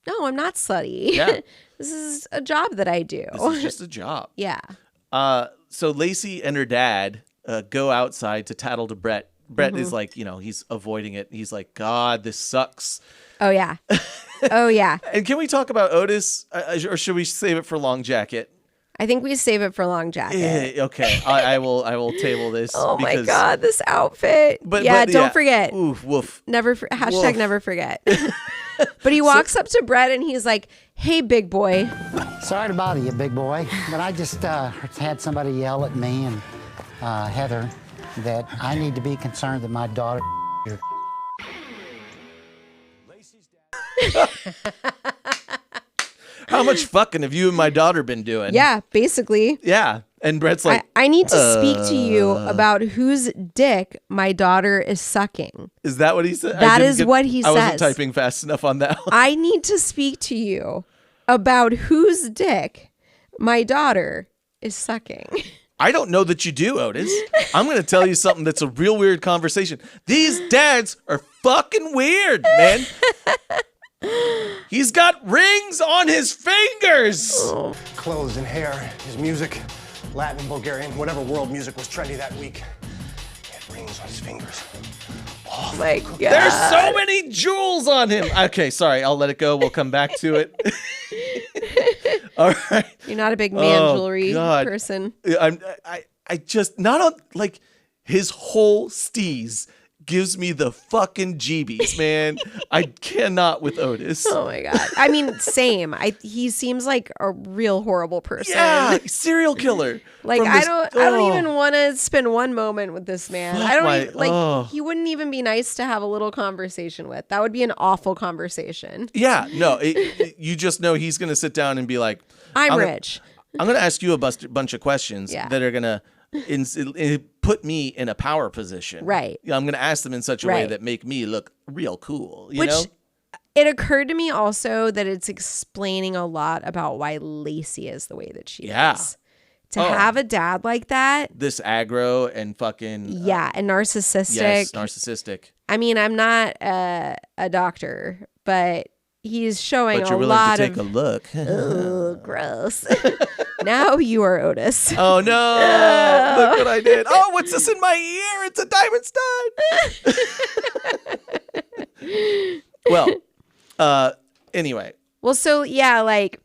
Speaker 2: no, I'm not slutty. Yeah. This is a job that I do.
Speaker 1: This is just a job.
Speaker 2: Yeah.
Speaker 1: So Lacey and her dad go outside to tattle to Bret. Bret is like, he's avoiding it. He's like, God, this sucks.
Speaker 2: Oh, yeah. Oh, yeah.
Speaker 1: And can we talk about Otis, or should we save it for Long Jacket?
Speaker 2: I think we save it for Long Jacket.
Speaker 1: Okay, I will table this.
Speaker 2: Oh my God, this outfit. But don't forget.
Speaker 1: Oof, woof.
Speaker 2: Never forget. But he walks up to Bret and he's like, "Hey, big boy."
Speaker 5: Sorry to bother you, big boy, but I just had somebody yell at me and Heather that I need to be concerned that my daughter.
Speaker 1: How much fucking have you and my daughter been doing?
Speaker 2: Yeah, basically.
Speaker 1: Yeah. And Bret's like,
Speaker 2: I need to speak to you about whose dick my daughter is sucking.
Speaker 1: Is that what he said?
Speaker 2: That is what he says.
Speaker 1: I wasn't typing fast enough on that one.
Speaker 2: I need to speak to you about whose dick my daughter is sucking.
Speaker 1: I don't know that you do, Otis. I'm going to tell you something that's a real weird conversation. These dads are fucking weird, man. He's got rings on his fingers.
Speaker 8: Clothes and hair, his music, Latin, Bulgarian, whatever world music was trendy that week. He had rings on his fingers.
Speaker 2: Oh my God.
Speaker 1: There's so many jewels on him. Okay, sorry. I'll let it go. We'll come back to it. All right.
Speaker 2: You're not a big man jewelry
Speaker 1: God.
Speaker 2: person.
Speaker 1: I just not on like his whole steez gives me the fucking jeebies, man. I cannot with Otis.
Speaker 2: Oh my God. I mean, same. He seems like a real horrible person.
Speaker 1: Yeah, serial killer.
Speaker 2: Like I don't even want to spend one moment with this man.
Speaker 1: Fuck
Speaker 2: I don't
Speaker 1: my-
Speaker 2: even, like he wouldn't even be nice to have a little conversation with. That would be an awful conversation.
Speaker 1: Yeah, no, you just know he's gonna sit down and be like,
Speaker 2: I'm rich.
Speaker 1: I'm gonna ask you a bunch of questions that are gonna put me in a power position.
Speaker 2: Right.
Speaker 1: I'm going to ask them in such a way that make me look real cool. You know?
Speaker 2: It occurred to me also that it's explaining a lot about why Lacey is the way that she is. To have a dad like that.
Speaker 1: This aggro and fucking.
Speaker 2: And narcissistic.
Speaker 1: Yes, narcissistic.
Speaker 2: I mean, I'm not a doctor, but he's showing
Speaker 1: but you're
Speaker 2: a
Speaker 1: willing
Speaker 2: lot
Speaker 1: to take
Speaker 2: of.
Speaker 1: a look.
Speaker 2: Oh, gross. Now you are Otis.
Speaker 1: Oh, no. Look what I did. Oh, what's this in my ear? It's a diamond stud. Well, anyway.
Speaker 2: Well, so, yeah, like,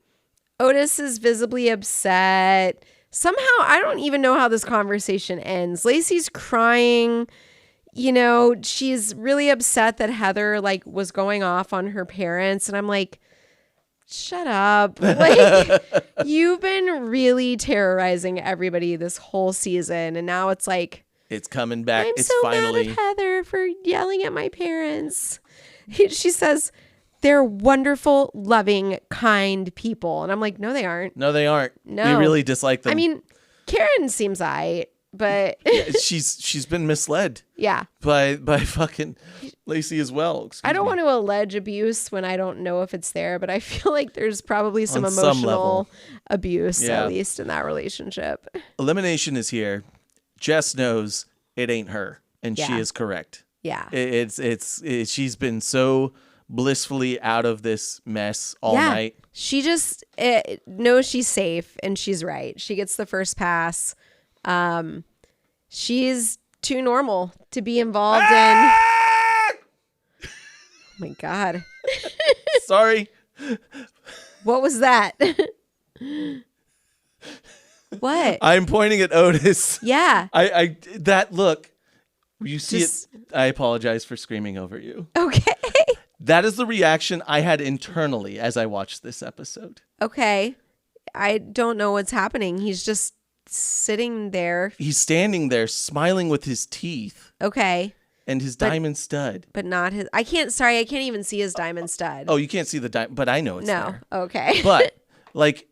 Speaker 2: Otis is visibly upset. Somehow, I don't even know how this conversation ends. Lacey's crying. You know, she's really upset that Heather, like, was going off on her parents. And I'm like, shut up. Like, you've been really terrorizing everybody this whole season. And now it's like,
Speaker 1: it's coming back.
Speaker 2: I'm
Speaker 1: it's
Speaker 2: so
Speaker 1: finally
Speaker 2: mad at Heather for yelling at my parents. She says, they're wonderful, loving, kind people. And I'm like, no, they aren't.
Speaker 1: No, they aren't.
Speaker 2: No.
Speaker 1: We really dislike them.
Speaker 2: I mean, Karen seems but
Speaker 1: she's been misled.
Speaker 2: Yeah.
Speaker 1: By fucking Lacey as well.
Speaker 2: I don't want to allege abuse when I don't know if it's there, but I feel like there's probably some
Speaker 1: On some
Speaker 2: emotional abuse,
Speaker 1: Yeah.
Speaker 2: at least in that relationship.
Speaker 1: Elimination is here. Jess knows it ain't her, and she
Speaker 2: Yeah.
Speaker 1: is correct.
Speaker 2: Yeah.
Speaker 1: It's she's been so blissfully out of this mess all night.
Speaker 2: She just knows she's safe, and she's right. She gets the first pass. She's too normal to be involved in. Oh my God.
Speaker 1: Sorry.
Speaker 2: What was that? What?
Speaker 1: I'm pointing at Otis.
Speaker 2: Yeah.
Speaker 1: I that look. You see it. I apologize for screaming over you.
Speaker 2: Okay.
Speaker 1: That is the reaction I had internally as I watched this episode.
Speaker 2: Okay. I don't know what's happening. He's just sitting there.
Speaker 1: He's standing there smiling with his teeth.
Speaker 2: Okay.
Speaker 1: And his diamond stud.
Speaker 2: But not his. I can't even see his diamond stud.
Speaker 1: Oh, you can't see the diamond, but I know it's there.
Speaker 2: Okay.
Speaker 1: But like,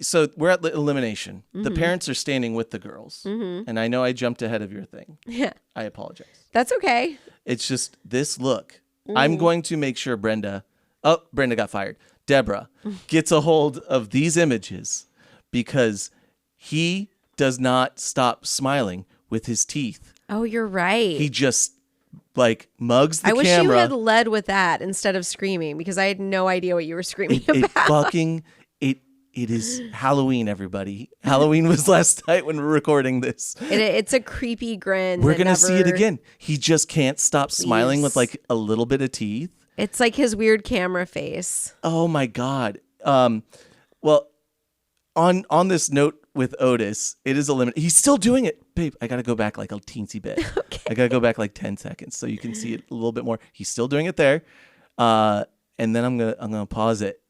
Speaker 1: so we're at the elimination. Mm-hmm. The parents are standing with the girls. Mm-hmm. And I know I jumped ahead of your thing.
Speaker 2: Yeah.
Speaker 1: I apologize.
Speaker 2: That's okay.
Speaker 1: It's just this look. I'm going to make sure Brenda got fired. Deborah gets a hold of these images because he does not stop smiling with his teeth.
Speaker 2: Oh, you're right.
Speaker 1: He just like mugs the
Speaker 2: camera. I wish you
Speaker 1: camera.
Speaker 2: had led with that instead of screaming because I had no idea what you were screaming about.
Speaker 1: It is Halloween, everybody. Halloween was last night when we're recording this.
Speaker 2: It's a creepy grin.
Speaker 1: We're going to see it again. He just can't stop smiling with like a little bit of teeth.
Speaker 2: It's like his weird camera face.
Speaker 1: Oh my God. Well, on this note with Otis, it is a limit. He's still doing it. Babe, I got to go back like a teensy bit.
Speaker 2: Okay.
Speaker 1: I got to go back like 10 seconds so you can see it a little bit more. He's still doing it there. And then I'm going to pause it.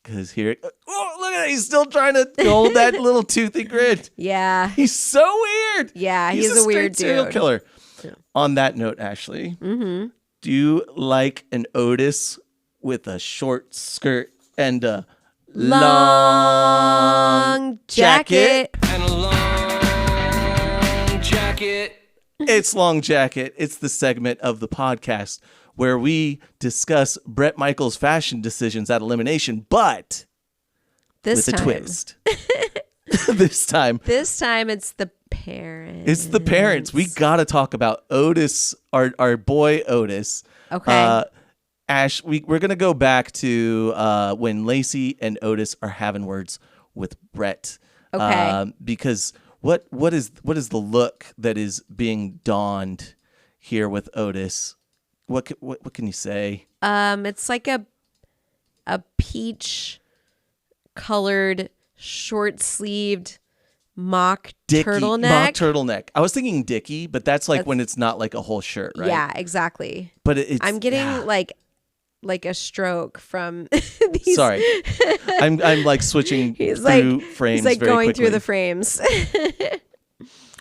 Speaker 1: Because here, oh, look at it. He's still trying to hold that little toothy grin.
Speaker 2: Yeah.
Speaker 1: He's so weird.
Speaker 2: Yeah, he's a weird dude.
Speaker 1: Serial killer. Yeah. On that note, Ashley, do you like an Otis with a short skirt and a long jacket?
Speaker 9: And a long jacket.
Speaker 1: It's Long Jacket. It's the segment of the podcast where we discuss Bret Michaels' fashion decisions at elimination, but with a twist. This time
Speaker 2: it's the parents.
Speaker 1: It's the parents. We got to talk about Otis, our boy Otis.
Speaker 2: Okay.
Speaker 1: Ash, we're going to go back to when Lacey and Otis are having words with Bret.
Speaker 2: Okay.
Speaker 1: Because what is the look that is being donned here with Otis? What can you say?
Speaker 2: It's like a peach colored short-sleeved mock
Speaker 1: Mock
Speaker 2: turtleneck.
Speaker 1: turtleneck. I was thinking Dickie, but that's when it's not like a whole shirt, right?
Speaker 2: Yeah, exactly.
Speaker 1: But it's
Speaker 2: I'm getting like a stroke from these.
Speaker 1: Sorry. I'm like switching
Speaker 2: He's
Speaker 1: through frames
Speaker 2: He's like
Speaker 1: very
Speaker 2: going
Speaker 1: quickly.
Speaker 2: through the frames.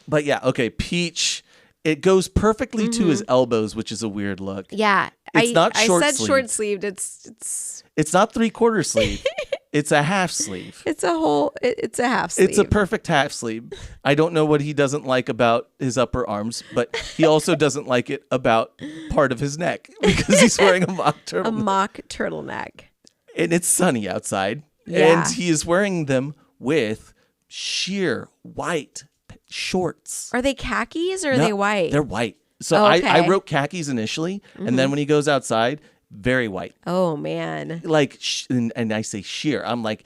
Speaker 1: But yeah, okay, Peach. It goes perfectly to his elbows, which is a weird look.
Speaker 2: Yeah.
Speaker 1: It's not
Speaker 2: I
Speaker 1: short
Speaker 2: said
Speaker 1: sleeve.
Speaker 2: short-sleeved. It's
Speaker 1: not 3/4 sleeve. It's a half sleeve.
Speaker 2: it's a half sleeve.
Speaker 1: It's a perfect half sleeve. I don't know what he doesn't like about his upper arms, but he also doesn't like it about part of his neck because he's wearing a mock turtleneck.
Speaker 2: A mock turtleneck.
Speaker 1: And it's sunny outside.
Speaker 2: Yeah.
Speaker 1: And he is wearing them with sheer white shorts.
Speaker 2: Are they khakis or are
Speaker 1: No,
Speaker 2: they white?
Speaker 1: They're white. So
Speaker 2: Oh, okay.
Speaker 1: I wrote khakis initially, and then when he goes outside, very white.
Speaker 2: Oh man.
Speaker 1: Like, and I say sheer. I'm like,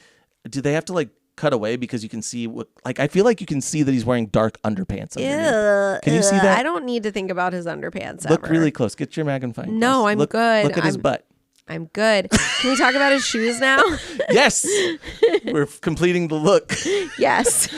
Speaker 1: do they have to like cut away because you can see what? Like, I feel like you can see that he's wearing dark underpants underneath. Can you see that?
Speaker 2: I don't need to think about his underpants.
Speaker 1: Look
Speaker 2: ever.
Speaker 1: really close. Get your magnifying.
Speaker 2: No,
Speaker 1: glass.
Speaker 2: I'm
Speaker 1: Look,
Speaker 2: good.
Speaker 1: Look at his butt.
Speaker 2: I'm good. Can we talk about his shoes now?
Speaker 1: Yes, we're completing the look.
Speaker 2: Yes.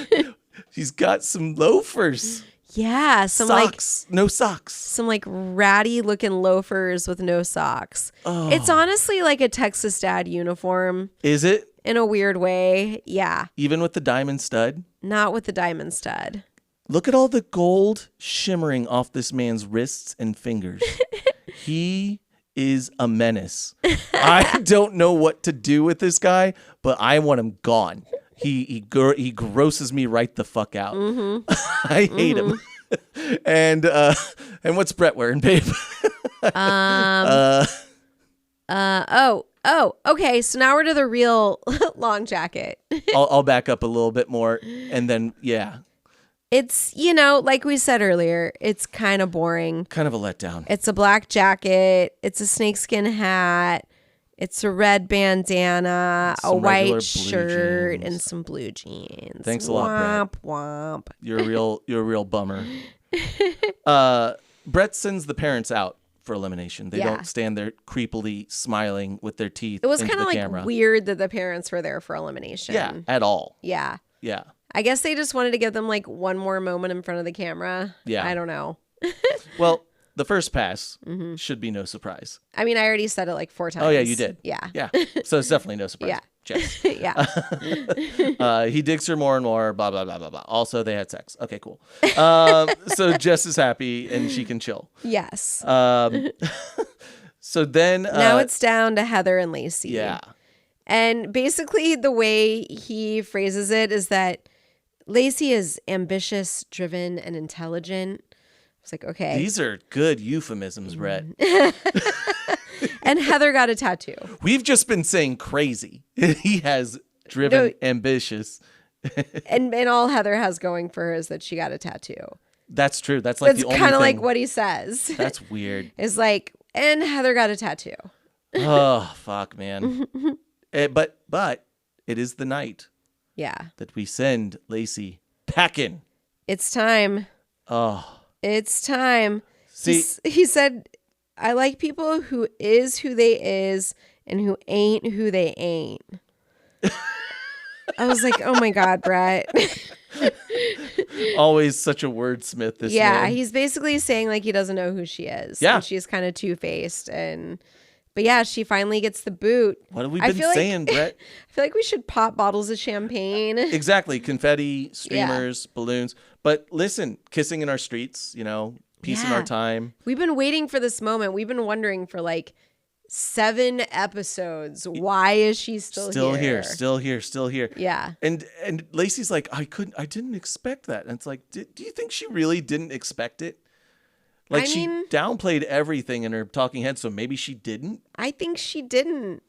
Speaker 1: He's got some loafers.
Speaker 2: Yeah, some
Speaker 1: socks. No socks.
Speaker 2: some like ratty looking loafers with no socks.
Speaker 1: Oh.
Speaker 2: It's honestly like a Texas dad uniform
Speaker 1: Is it?
Speaker 2: in a weird way. Yeah,
Speaker 1: Even with the diamond stud?
Speaker 2: not with the diamond stud.
Speaker 1: Look at all the gold shimmering off this man's wrists and fingers. He is a menace. I don't know what to do with this guy, but I want him gone. He grosses me right the fuck out. I hate him. And what's Bret wearing, babe?
Speaker 2: Okay. So now we're to the real long jacket.
Speaker 1: I'll back up a little bit more, and then
Speaker 2: It's, like we said earlier, it's kind of boring.
Speaker 1: kind of a letdown.
Speaker 2: It's a black jacket. It's a snakeskin hat. It's a red bandana, a
Speaker 1: Some regular blue
Speaker 2: white shirt,
Speaker 1: jeans.
Speaker 2: and some blue jeans.
Speaker 1: Thanks a lot, Bret.
Speaker 2: Womp.
Speaker 1: You're a real bummer. Bret sends the parents out for elimination. They
Speaker 2: Yeah.
Speaker 1: don't stand there creepily smiling with their teeth
Speaker 2: It was
Speaker 1: into
Speaker 2: kind of
Speaker 1: the
Speaker 2: like
Speaker 1: camera.
Speaker 2: weird that the parents were there for elimination.
Speaker 1: Yeah, at all.
Speaker 2: Yeah.
Speaker 1: Yeah.
Speaker 2: I guess they just wanted to give them like one more moment in front of the camera.
Speaker 1: Yeah.
Speaker 2: I don't know.
Speaker 1: Well, the first pass should be no surprise.
Speaker 2: I mean, I already said it like 4 times.
Speaker 1: Oh yeah, you did.
Speaker 2: Yeah.
Speaker 1: Yeah. So it's definitely no surprise.
Speaker 2: Yeah.
Speaker 1: Jess.
Speaker 2: Yeah.
Speaker 1: He digs her more and more, blah, blah, blah, blah, blah. Also, they had sex. Okay, cool. So Jess is happy and she can chill.
Speaker 2: Yes.
Speaker 1: So then...
Speaker 2: now it's down to Heather and Lacey.
Speaker 1: Yeah.
Speaker 2: And basically the way he phrases it is that Lacey is ambitious, driven, and intelligent. It's like, okay.
Speaker 1: These are good euphemisms, Bret.
Speaker 2: And Heather got a tattoo.
Speaker 1: We've just been saying crazy. He has driven, ambitious.
Speaker 2: And all Heather has going for her is that she got a tattoo.
Speaker 1: That's true. That's like
Speaker 2: That's
Speaker 1: the only
Speaker 2: kind of
Speaker 1: thing.
Speaker 2: like what he says.
Speaker 1: That's weird.
Speaker 2: Is like, and Heather got a tattoo.
Speaker 1: Oh, fuck, man. But it is the night
Speaker 2: Yeah.
Speaker 1: that we send Lacey packing.
Speaker 2: It's time.
Speaker 1: Oh.
Speaker 2: It's time.
Speaker 1: See,
Speaker 2: He said, I like people who is who they is and who ain't who they ain't. I was like, oh my God, Bret.
Speaker 1: always such a wordsmith, this
Speaker 2: Yeah,
Speaker 1: man.
Speaker 2: he's basically saying like he doesn't know who she is.
Speaker 1: Yeah.
Speaker 2: And she's kind of two-faced. But yeah, she finally gets the boot.
Speaker 1: What have we been saying, Bret?
Speaker 2: I feel like we should pop bottles of champagne.
Speaker 1: Exactly. Confetti, streamers, balloons. But listen, kissing in our streets, peace in our time.
Speaker 2: We've been waiting for this moment. We've been wondering for like 7 episodes. Why is she still here?
Speaker 1: Still here.
Speaker 2: Yeah.
Speaker 1: And Lacey's like, I didn't expect that. And it's like, do you think she really didn't expect it? Like, she downplayed everything in her talking head, so maybe she didn't?
Speaker 2: I think she didn't.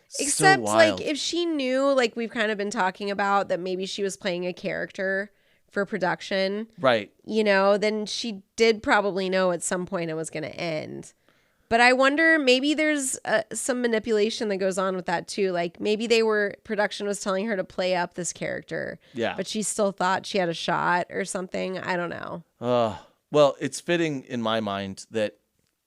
Speaker 1: So
Speaker 2: Except
Speaker 1: wild.
Speaker 2: like if she knew, like we've kind of been talking about, that maybe she was playing a character for production.
Speaker 1: Right.
Speaker 2: Then she did probably know at some point it was going to end. But I wonder, maybe there's some manipulation that goes on with that too. Like maybe production was telling her to play up this character.
Speaker 1: Yeah.
Speaker 2: But she still thought she had a shot or something. I don't know.
Speaker 1: Well, it's fitting in my mind that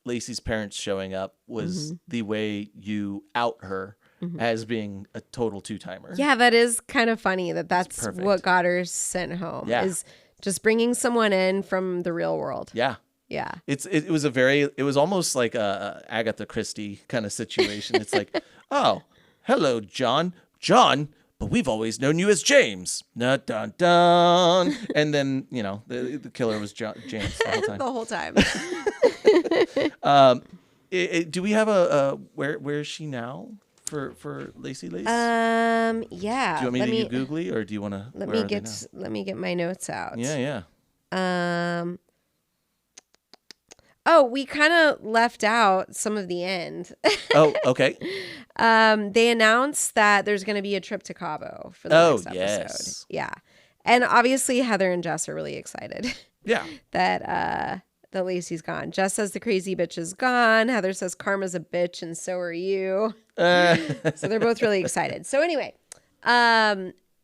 Speaker 1: Lacey's parents showing up was the way you out her as being a total two-timer.
Speaker 2: Yeah, that is kind of funny that's
Speaker 1: perfect.
Speaker 2: what got her sent home.
Speaker 1: Yeah.
Speaker 2: Is just bringing someone in from the real world.
Speaker 1: Yeah.
Speaker 2: Yeah.
Speaker 1: It was almost like a Agatha Christie kind of situation. It's like, oh, hello, John, but we've always known you as James. Dun, dun, dun. And then, the killer was James the whole time.
Speaker 2: The whole time.
Speaker 1: Do we have a where is she now for Lacey Lace?
Speaker 2: Yeah.
Speaker 1: Do you want me to do googly, or do you want to?
Speaker 2: Let me get my notes out.
Speaker 1: Yeah.
Speaker 2: Oh, we kind of left out some of the end.
Speaker 1: Oh, okay.
Speaker 2: They announced that there's going to be a trip to Cabo for the next episode.
Speaker 1: Yes.
Speaker 2: Yeah. And obviously Heather and Jess are really excited.
Speaker 1: Yeah.
Speaker 2: that Lacey's gone. Jess says the crazy bitch is gone. Heather says karma's a bitch and so are you. So they're both really excited. So anyway,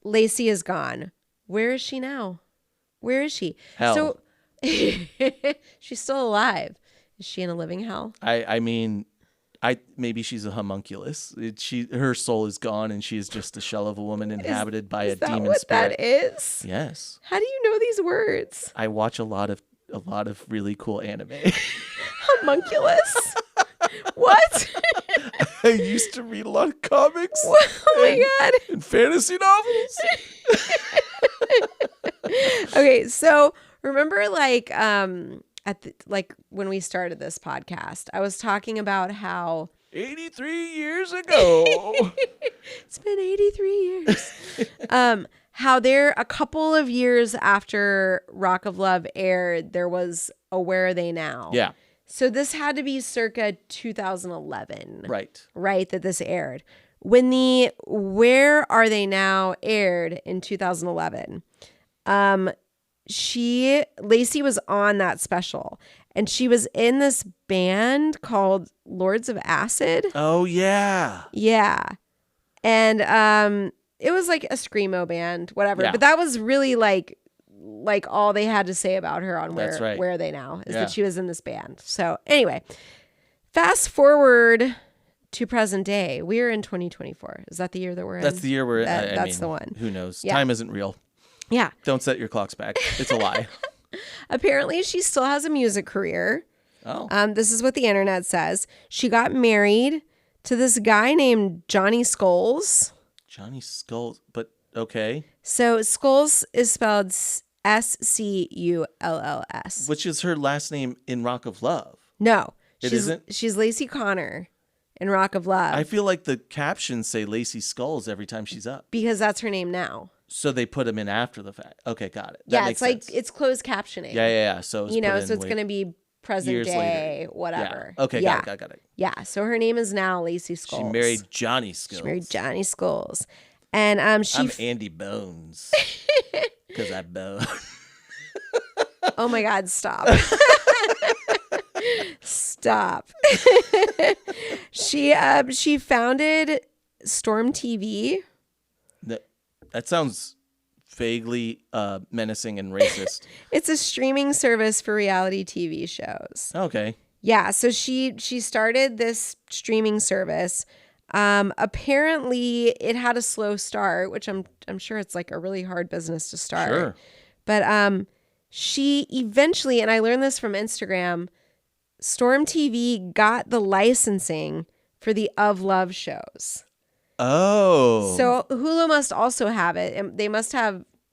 Speaker 2: Lacey is gone. Where is she now? Where is she?
Speaker 1: Hell.
Speaker 2: So she's still alive. Is she in a living hell?
Speaker 1: I mean, maybe she's a homunculus. Her soul is gone, and she is just a shell of a woman inhabited by a demon
Speaker 2: what
Speaker 1: spirit.
Speaker 2: That is?
Speaker 1: Yes.
Speaker 2: How do you know these words?
Speaker 1: I watch a lot of really cool anime.
Speaker 2: Homunculus? What?
Speaker 1: I used to read a lot of comics.
Speaker 2: Oh my god.
Speaker 1: And fantasy novels.
Speaker 2: Okay, so remember when we started this podcast, I was talking about how
Speaker 1: 83 years ago.
Speaker 2: It's been 83 years. How a couple of years after Rock of Love aired, there was a Where Are They Now?
Speaker 1: Yeah.
Speaker 2: So this had to be circa 2011.
Speaker 1: Right.
Speaker 2: That this aired. When the Where Are They Now aired in 2011, Lacey was on that special, and she was in this band called Lords of Acid.
Speaker 1: Oh yeah.
Speaker 2: Yeah. And it was like a screamo band, whatever.
Speaker 1: Yeah.
Speaker 2: But that was really like all they had to say about her on
Speaker 1: That's right.
Speaker 2: Where Are They Now is
Speaker 1: Yeah.
Speaker 2: that she was in this band. So anyway, fast forward to present day. We're in 2024. Is that the year that we're in?
Speaker 1: That's the year we're in.
Speaker 2: That's the one.
Speaker 1: Who knows?
Speaker 2: Yeah.
Speaker 1: Time isn't real.
Speaker 2: Yeah.
Speaker 1: Don't set your clocks back. It's a lie.
Speaker 2: Apparently, she still has a music career.
Speaker 1: Oh.
Speaker 2: This is what the internet says. She got married to this guy named Johnny Skulls.
Speaker 1: Johnny Skulls, but okay.
Speaker 2: So Skulls is spelled Sculls,
Speaker 1: which is her last name in Rock of Love.
Speaker 2: No,
Speaker 1: it isn't.
Speaker 2: She's Lacey Connor in Rock of Love.
Speaker 1: I feel like the captions say Lacey Skulls every time she's up.
Speaker 2: Because that's her name now.
Speaker 1: So they put them in after the fact. Okay, got it. That
Speaker 2: Yeah,
Speaker 1: makes
Speaker 2: it's
Speaker 1: sense.
Speaker 2: like it's closed captioning.
Speaker 1: Yeah. So
Speaker 2: so it's going to be present
Speaker 1: years
Speaker 2: day,
Speaker 1: later.
Speaker 2: whatever.
Speaker 1: Yeah. Okay, got it.
Speaker 2: Yeah, so her name is now Lacey Skulls.
Speaker 1: She married Johnny Skulls.
Speaker 2: And
Speaker 1: I'm Andy Bones because I bone.
Speaker 2: Oh my God! Stop! Stop! She founded Storm TV.
Speaker 1: That sounds vaguely menacing and racist.
Speaker 2: It's a streaming service for reality TV shows.
Speaker 1: Okay.
Speaker 2: Yeah, so she started this streaming service. Apparently, it had a slow start, which I'm sure it's like a really hard business to start.
Speaker 1: Sure.
Speaker 2: But she eventually, and I learned this from Instagram, Storm TV got the licensing for the Of Love shows.
Speaker 1: Oh.
Speaker 2: So Hulu must also have it, and they must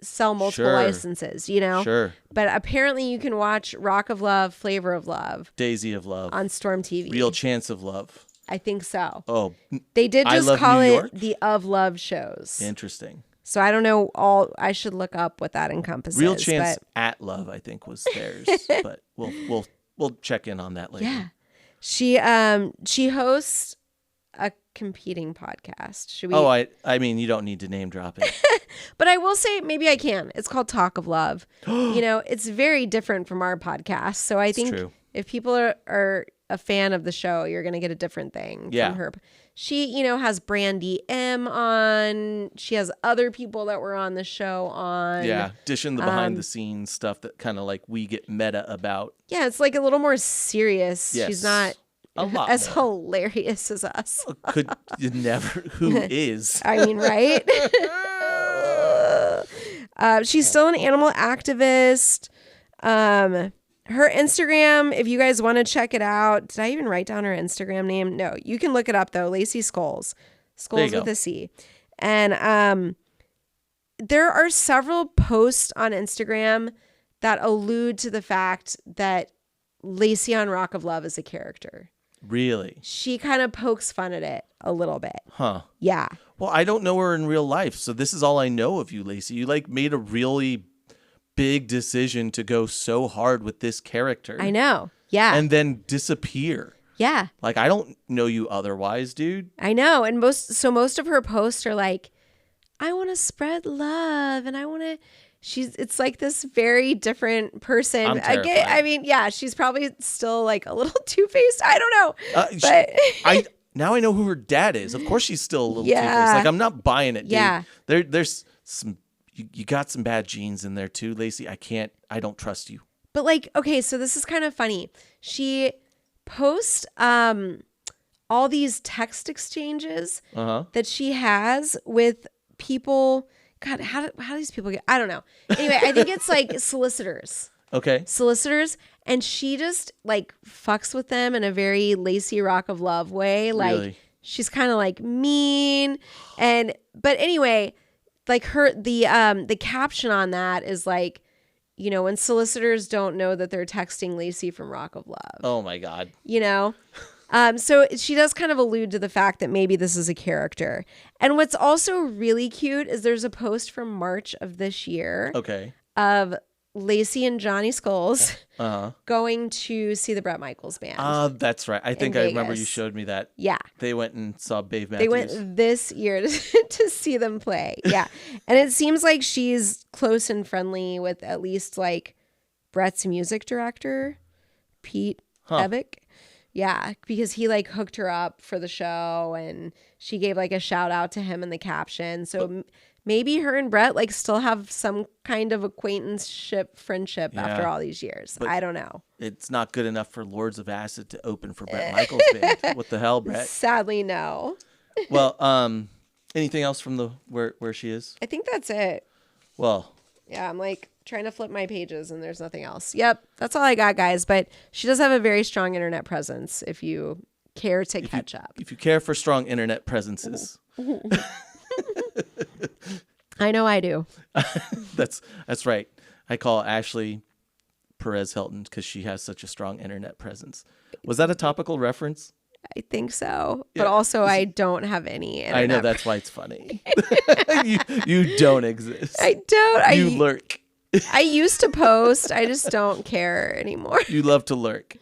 Speaker 2: sell multiple licenses,
Speaker 1: Sure.
Speaker 2: But apparently you can watch Rock of Love, Flavor of Love,
Speaker 1: Daisy of Love
Speaker 2: on Storm TV.
Speaker 1: Real Chance of Love.
Speaker 2: I think so.
Speaker 1: Oh.
Speaker 2: They did
Speaker 1: I
Speaker 2: just
Speaker 1: Love
Speaker 2: call
Speaker 1: New
Speaker 2: it
Speaker 1: York?
Speaker 2: the Of Love shows.
Speaker 1: Interesting.
Speaker 2: So I don't know I should look up what that encompasses.
Speaker 1: Real Chance at Love, I think, was theirs, but we'll check in on that later.
Speaker 2: Yeah. She hosts a competing podcast. Should we?
Speaker 1: Oh, I mean, you don't need to name drop it.
Speaker 2: But I will say, maybe I can. It's called Talk of Love. It's very different from our podcast. So I think
Speaker 1: true.
Speaker 2: If people are a fan of the show, you're going to get a different thing from her. She, has Brandy M on. She has other people that were on the show on.
Speaker 1: Yeah, dishing the behind the scenes stuff that kind of like we get meta about.
Speaker 2: Yeah, it's like a little more serious.
Speaker 1: Yes.
Speaker 2: She's not
Speaker 1: A lot
Speaker 2: as
Speaker 1: more.
Speaker 2: hilarious as us.
Speaker 1: Could you never? Who is?
Speaker 2: I mean, right? She's still an animal activist. Her Instagram, if you guys want to check it out, did I even write down her Instagram name? No, you can look it up though. Lacey Skulls, Skulls with a C. And there are several posts on Instagram that allude to the fact that Lacey on Rock of Love is a character.
Speaker 1: Really?
Speaker 2: She kind of pokes fun at it a little bit.
Speaker 1: Huh.
Speaker 2: Yeah.
Speaker 1: Well, I don't know her in real life, so this is all I know of you, Lacey. You like made a really big decision to go so hard with this character.
Speaker 2: I know. Yeah.
Speaker 1: And then disappear.
Speaker 2: Yeah.
Speaker 1: Like, I don't know you otherwise, dude.
Speaker 2: I know. And most of her posts are like, I want to spread love and I want to, it's like this very different person.
Speaker 1: I'm terrified.
Speaker 2: I mean, yeah, she's probably still like a little two-faced. I don't know. But
Speaker 1: now I know who her dad is. Of course she's still a little
Speaker 2: Yeah.
Speaker 1: two-faced. Like, I'm not buying it, dude.
Speaker 2: Yeah.
Speaker 1: There's some, you got some bad genes in there too, Lacey. I don't trust you.
Speaker 2: But like, okay, so this is kind of funny. She posts all these text exchanges that she has with people. God, how do these people get? I don't know. Anyway, I think it's like solicitors.
Speaker 1: Okay.
Speaker 2: Solicitors, and she just like fucks with them in a very Lacey Rock of Love way. Like
Speaker 1: Really?
Speaker 2: she's kind of like mean, but anyway, like the caption on that is like, you know, when solicitors don't know that they're texting Lacey from Rock of Love.
Speaker 1: Oh my God.
Speaker 2: You know? So she does kind of allude to the fact that maybe this is a character. And what's also really cute is there's a post from March of this year
Speaker 1: Okay.
Speaker 2: of Lacey and Johnny Skulls going to see the Bret Michaels band.
Speaker 1: That's right. I think I remember you
Speaker 2: Vegas.
Speaker 1: showed me that.
Speaker 2: Yeah.
Speaker 1: They went and saw Babe Matthews.
Speaker 2: They went this year to see them play. Yeah. And it seems like she's close and friendly with at least like Bret's music director, Pete Evick. Yeah, because he like hooked her up for the show and she gave like a shout out to him in the caption. So maybe her and Bret like still have some kind of acquaintanceship, friendship after all these years. I don't know.
Speaker 1: It's not good enough for Lords of Acid to open for Bret Michaels band. What the hell, Bret?
Speaker 2: Sadly, no.
Speaker 1: Well, anything else from the where she is?
Speaker 2: I think that's it.
Speaker 1: Well,
Speaker 2: Yeah, I'm like trying to flip my pages and there's nothing else. Yep, that's all I got, guys. But she does have a very strong internet presence if you care to catch up.
Speaker 1: if you care for strong internet presences,
Speaker 2: I know I do.
Speaker 1: that's right. I call Ashley Perez Hilton because she has such a strong internet presence. Was that a topical reference?
Speaker 2: I think so. But also I don't have any internet.
Speaker 1: I know, that's why it's funny. you don't exist.
Speaker 2: I don't.
Speaker 1: You lurk.
Speaker 2: I used to post. I just don't care anymore.
Speaker 1: You love to lurk.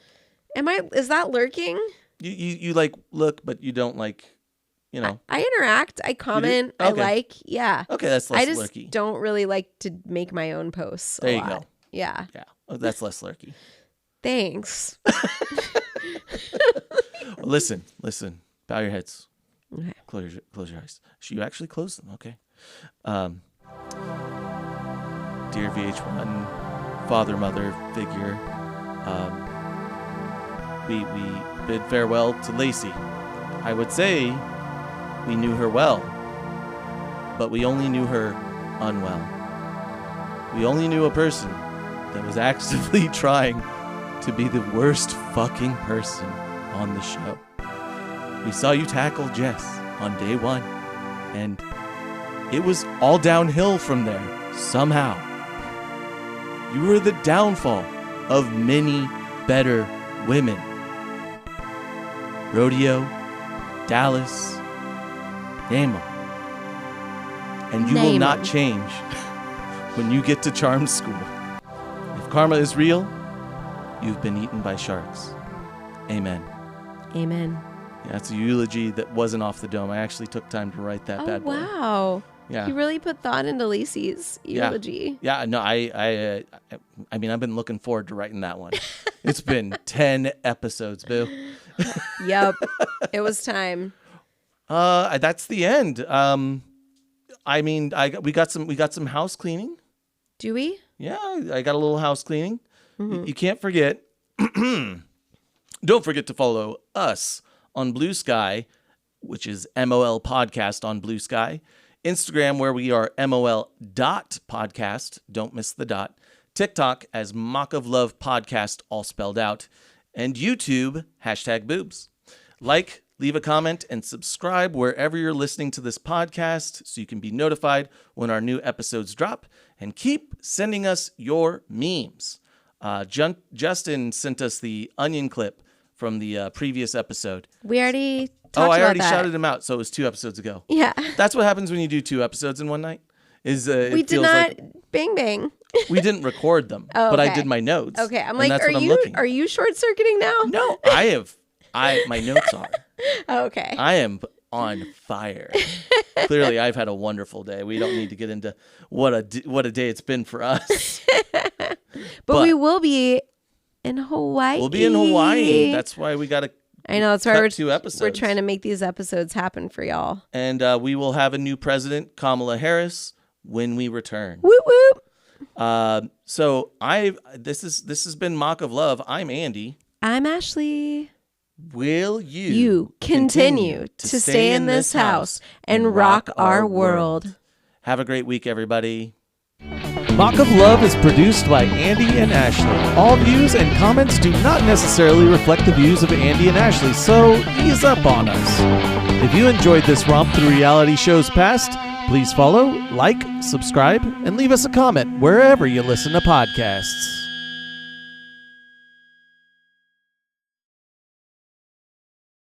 Speaker 2: Is that lurking?
Speaker 1: You like look, but you don't like, you know.
Speaker 2: I interact. I comment.
Speaker 1: Okay.
Speaker 2: I like. Yeah.
Speaker 1: Okay, that's less
Speaker 2: I just
Speaker 1: lurky.
Speaker 2: don't really like to make my own posts.
Speaker 1: There you
Speaker 2: lot.
Speaker 1: go.
Speaker 2: Yeah.
Speaker 1: Yeah, that's less lurky.
Speaker 2: Thanks.
Speaker 1: Listen. Bow your heads.
Speaker 2: Okay.
Speaker 1: Close your eyes. You actually close them, okay? Dear VH1 father, mother figure, we bid farewell to Lacey. I would say we knew her well, but we only knew her unwell. We only knew a person that was actively trying to be the worst fucking person on the show. We saw you tackle Jess on day one, and it was all downhill from there, somehow. You were the downfall of many better women. Rodeo, Dallas, name 'em. And you will
Speaker 2: Name
Speaker 1: not
Speaker 2: 'em.
Speaker 1: change when you get to charm school. If karma is real, you've been eaten by sharks. Amen.
Speaker 2: Amen.
Speaker 1: Yeah, that's a eulogy that wasn't off the dome. I actually took time to write that bad boy.
Speaker 2: Wow.
Speaker 1: Yeah.
Speaker 2: You really put thought into Lacey's eulogy.
Speaker 1: Yeah, no, I mean, I've been looking forward to writing that one. It's been 10 episodes, boo.
Speaker 2: Yep. It was time.
Speaker 1: That's the end. I mean, we got some house cleaning.
Speaker 2: Do we?
Speaker 1: Yeah, I got a little house cleaning. You can't forget Don't forget to follow us on Blue Sky, which is MOL Podcast on Blue Sky. Instagram, where we are MOL.podcast. Don't miss the dot. TikTok as Mock of Love Podcast, all spelled out. And YouTube, #boobs. Like, leave a comment, and subscribe wherever you're listening to this podcast so you can be notified when our new episodes drop. And keep sending us your memes. Justin sent us the onion clip from the previous episode.
Speaker 2: We already talked
Speaker 1: I
Speaker 2: about
Speaker 1: already
Speaker 2: that.
Speaker 1: shouted him out, so it was 2 episodes ago.
Speaker 2: Yeah.
Speaker 1: That's what happens when you do 2 episodes in one night.
Speaker 2: We did not bang bang.
Speaker 1: We didn't record them,
Speaker 2: Oh,
Speaker 1: but I
Speaker 2: okay.
Speaker 1: did my notes.
Speaker 2: Okay, I'm
Speaker 1: and
Speaker 2: like,
Speaker 1: that's
Speaker 2: are
Speaker 1: what I'm
Speaker 2: you
Speaker 1: looking.
Speaker 2: are you short circuiting now?
Speaker 1: No, my notes are.
Speaker 2: Okay.
Speaker 1: I am on fire. Clearly, I've had a wonderful day. We don't need to get into what a day it's been for us.
Speaker 2: But we will be in Hawaii.
Speaker 1: We'll be in Hawaii. That's why we got to.
Speaker 2: I know. That's why we're
Speaker 1: 2 episodes.
Speaker 2: We're trying to make these episodes happen for y'all.
Speaker 1: And we will have a new president, Kamala Harris, when we return.
Speaker 2: Whoop whoop.
Speaker 1: So this has been Mock of Love. I'm Andy.
Speaker 2: I'm Ashley.
Speaker 1: Will you
Speaker 2: continue to stay in this house and rock our world?
Speaker 1: Have a great week, everybody.
Speaker 9: Mock of Love is produced by Andy and Ashley. All views and comments do not necessarily reflect the views of Andy and Ashley, so ease up on us. If you enjoyed this romp through reality shows past, please follow, like, subscribe, and leave us a comment wherever you listen to podcasts.